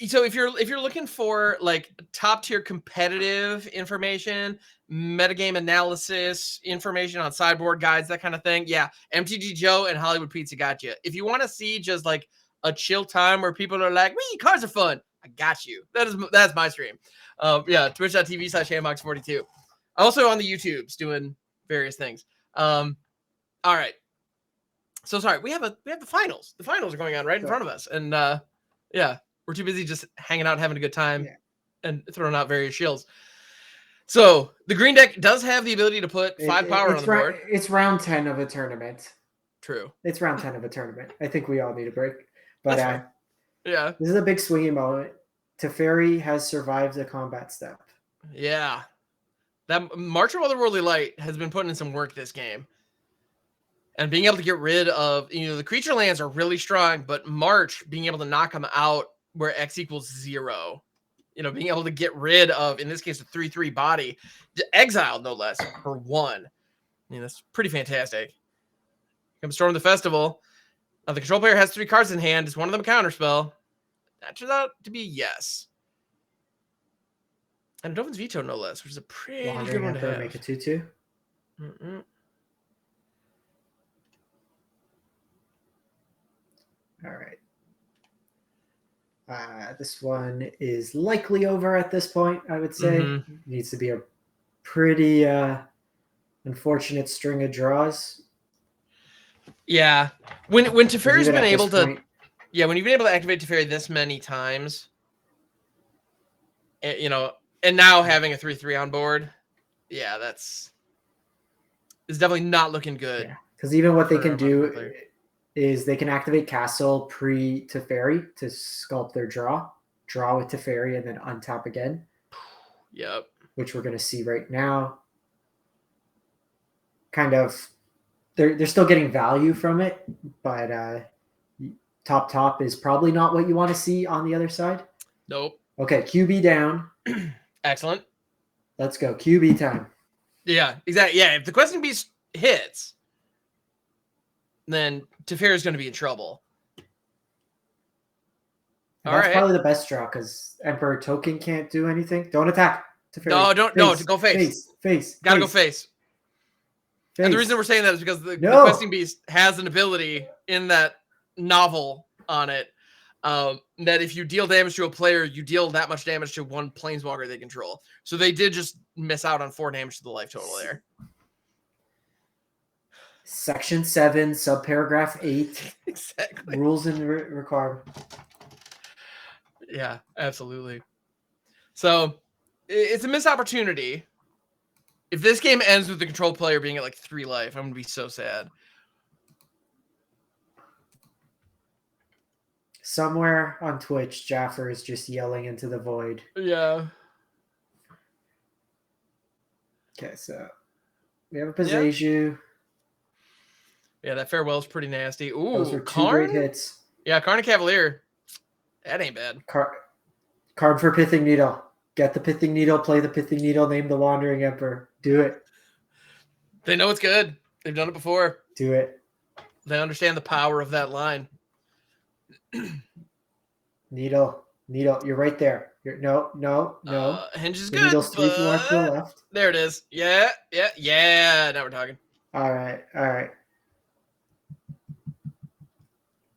S3: So if you're looking for like top tier competitive information, metagame analysis, information on sideboard guides, that kind of thing, yeah, MTG Joe and Hollywood Pizza got you. If you want to see just like a chill time where people are like, "Wee, cards are fun," I got you. That's my stream. Yeah, twitch.tv/hambox42. Also on the YouTubes doing various things. All right. So sorry, we have the finals. The finals are going on right in front of us, and yeah, we're too busy just hanging out, having a good time, and throwing out various shills. So the green deck does have the ability to put 5 power on the board.
S2: It's round 10 of a tournament.
S3: True.
S2: It's round 10 of a tournament. I think we all need a break, but
S3: yeah,
S2: this is a big swinging moment. Teferi has survived a combat step.
S3: Yeah, that March of Otherworldly Light has been putting in some work this game. And being able to get rid of, the creature lands are really strong, but March being able to knock them out where X equals 0, being able to get rid of, in this case, a 3/3 body, exiled no less, for 1. That's pretty fantastic. Come Storm the Festival. Now, the control player has 3 cards in hand. Is one of them a counterspell? That turns out to be yes. And Dovin's Veto, no less, which is a pretty good one to have.
S2: Make a 2/2. All right. This one is likely over at this point, I would say. Needs to be a pretty unfortunate string of draws.
S3: Yeah. When Teferi's been able to
S2: point,
S3: when you've been able to activate Teferi this many times, you know, and now having a 3/3 on board, yeah, it's definitely not looking good.
S2: Yeah, because even what they can do is they can activate Castle pre-Teferi to sculpt their draw with Teferi, and then untap again.
S3: Yep.
S2: Which we're going to see right now. Kind of, they're still getting value from it, but top is probably not what you want to see on the other side.
S3: Nope.
S2: Okay, QB down.
S3: Excellent.
S2: Let's go. QB time.
S3: Yeah, exactly. Yeah, if the Questing Beast hits, then Teferi is going to be in trouble.
S2: That's probably the best draw because Emperor Token can't do anything. Don't attack.
S3: Teferi. No, go face. Gotta go face. And the reason we're saying that is because the Questing Beast has an ability in that novel on it that if you deal damage to a player, you deal that much damage to one planeswalker they control. So they did just miss out on 4 damage to the life total there.
S2: Section 7, subparagraph 8.
S3: Exactly.
S2: Rules and requirements.
S3: Yeah, absolutely. So it's a missed opportunity. If this game ends with the control player being at like 3 life, I'm going to be so sad.
S2: Somewhere on Twitch, Jaffer is just yelling into the void.
S3: Yeah.
S2: Okay, so we have a Pizzabox.
S3: Yeah, that farewell's pretty nasty. Ooh,
S2: those are 2 great hits.
S3: Yeah, Karn and Cavalier. That ain't bad.
S2: Card for Pithing Needle. Get the Pithing Needle, play the Pithing Needle, name the Wandering Emperor. Do it.
S3: They know it's good. They've done it before.
S2: Do it.
S3: They understand the power of that line.
S2: Needle. You're right there. No.
S3: Hinge is
S2: the
S3: good.
S2: Needle's 3 more to the left.
S3: There it is. Yeah. Now we're talking.
S2: All right.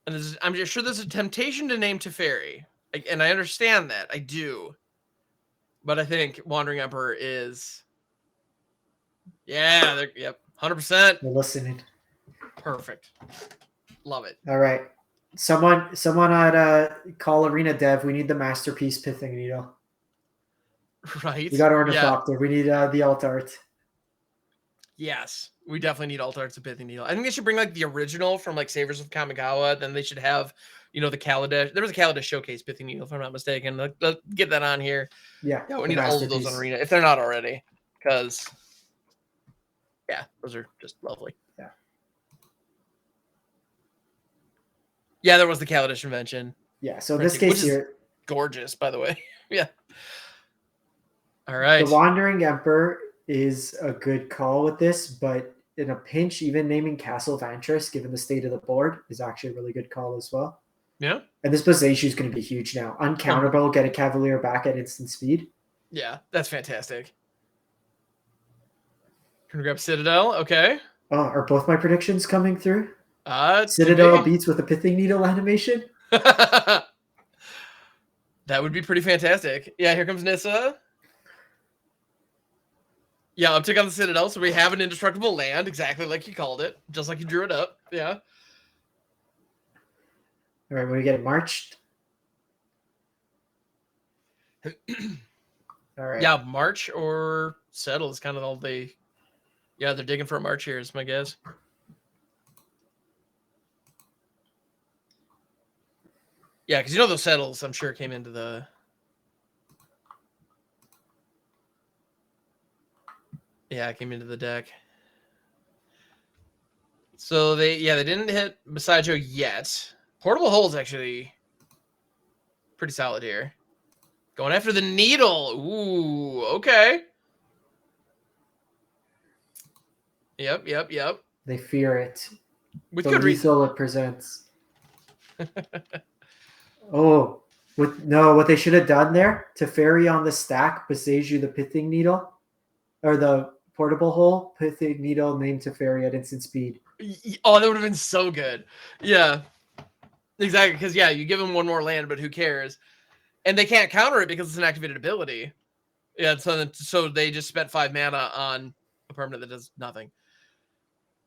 S3: And I'm just sure there's a temptation to name Teferi. And I understand that. I do. But I think Wandering Emperor is... Yeah, yep, 100%.
S2: We're listening.
S3: Perfect. Love it.
S2: All right. Someone at Call Arena Dev, we need the Masterpiece Pithing Needle.
S3: Right.
S2: We got Ornithopter. Yeah. We need the alt art.
S3: Yes. We definitely need alt arts of Pithing Needle. I think they should bring like the original from like Savers of Kamigawa. Then they should have, the Kaladesh. There was a Kaladesh showcase Pithing Needle, if I'm not mistaken. Let's get that on here.
S2: Yeah.
S3: We need all of those on Arena if they're not already. Because, yeah, those are just lovely.
S2: Yeah.
S3: Yeah, there was the Kaladesh invention.
S2: Yeah, so in this case here...
S3: Gorgeous, by the way. Yeah. All right.
S2: The Wandering Emperor is a good call with this, but in a pinch, even naming Castle Vantress, given the state of the board, is actually a really good call as well.
S3: Yeah.
S2: And this Pizzabox is going to be huge now. Uncounterable, get a Cavalier back at instant speed.
S3: Yeah, that's fantastic. Gonna grab Citadel, okay.
S2: Oh, are both my predictions coming through? Citadel beats with a Pithing Needle animation?
S3: That would be pretty fantastic. Yeah, here comes Nissa. Yeah, uptick on the Citadel, so we have an indestructible land, exactly like you called it, just like you drew it up. Yeah.
S2: All right, when we get it marched.
S3: All right. Yeah, march or settle is kind of all they... Yeah, they're digging for a march here, is my guess. Yeah, because those settles, I'm sure, came into the... Yeah, it came into the deck. So they didn't hit Massaggio yet. Portable Hole's actually pretty solid here. Going after the Needle. Ooh, okay. Yep.
S2: They fear it.
S3: With
S2: the
S3: good reason.
S2: It presents. What they should have done there, Teferi on the stack, Pizzabox the Pithing Needle, or the Portable Hole, Pithing Needle named Teferi at instant speed.
S3: Oh, that would have been so good. Yeah. Exactly, because yeah, you give them one more land, but who cares? And they can't counter it because it's an activated ability. Yeah, so they just spent 5 mana on a permanent that does nothing.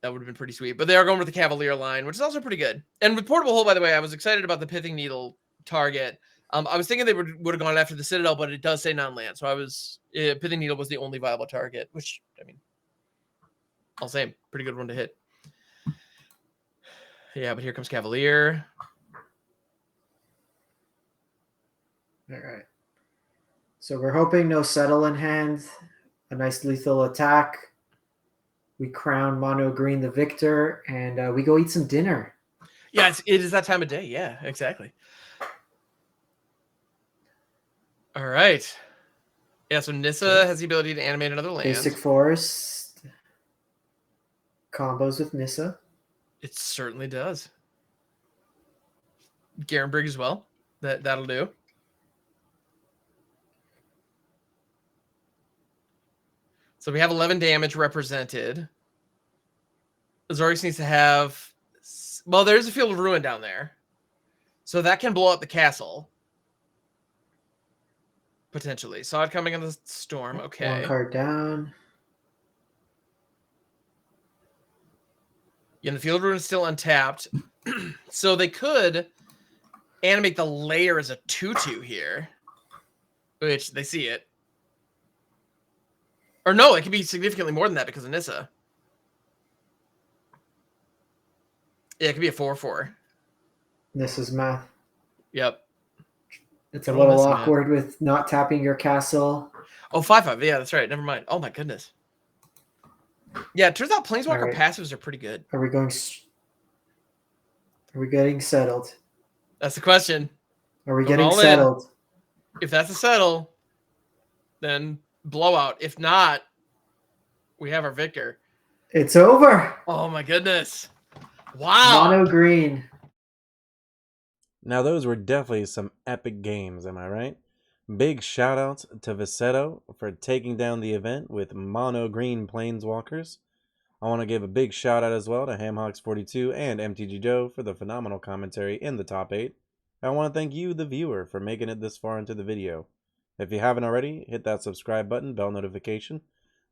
S3: That would have been pretty sweet. But they are going with the Cavalier line, which is also pretty good. And with Portable Hole, by the way, I was excited about the Pithing Needle target. I was thinking they would have gone after the Citadel, but it does say non-land. So Pithing Needle was the only viable target, which, I mean, I'll say, pretty good one to hit. Yeah, but here comes Cavalier.
S2: All right. So we're hoping no settle in hand. A nice lethal attack. We crown mono green the victor, and we go eat some dinner.
S3: Yeah, it is that time of day. Yeah, exactly. All right. Yeah, so Nissa has the ability to animate another land.
S2: Basic Forest. Combos with Nissa.
S3: It certainly does. Garenbrig as well. That'll do. So we have 11 damage represented. Azorius needs to have... Well, there's a Field of Ruin down there. So that can blow up the castle. Potentially. Saw it coming on the storm. Okay.
S2: One card down.
S3: Yeah, the Field of Ruin is still untapped. So they could animate the layer as a 2/2 here. Which, they see it. Or no, it could be significantly more than that because of Nissa. Yeah, it could be a 4/4.
S2: Nissa's math.
S3: Yep.
S2: It's a little awkward with not tapping your castle.
S3: Oh, 5/5. Yeah, that's right. Never mind. Oh my goodness. Yeah, it turns out Planeswalker passives are pretty good.
S2: Are we going? Are we getting settled?
S3: That's the question.
S2: Are we getting settled?
S3: If that's a settle, then blowout. If not, we have our victor.
S2: It's over.
S3: Oh my goodness. Wow.
S2: Mono green.
S1: Now those were definitely some epic games, am I right? Big shout outs to Visetto for taking down the event with mono green planeswalkers. I want to give a big shout out as well to Hamhawks42 and MTG Joe for the phenomenal commentary in the top 8. I want to thank you, the viewer, for making it this far into the video. If you haven't already, hit that subscribe button, bell notification,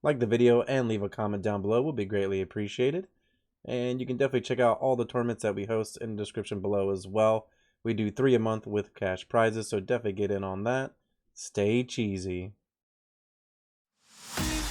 S1: like the video, and leave a comment down below will be greatly appreciated. And you can definitely check out all the tournaments that we host in the description below as well. We do 3 a month with cash prizes, so definitely get in on that. Stay cheesy.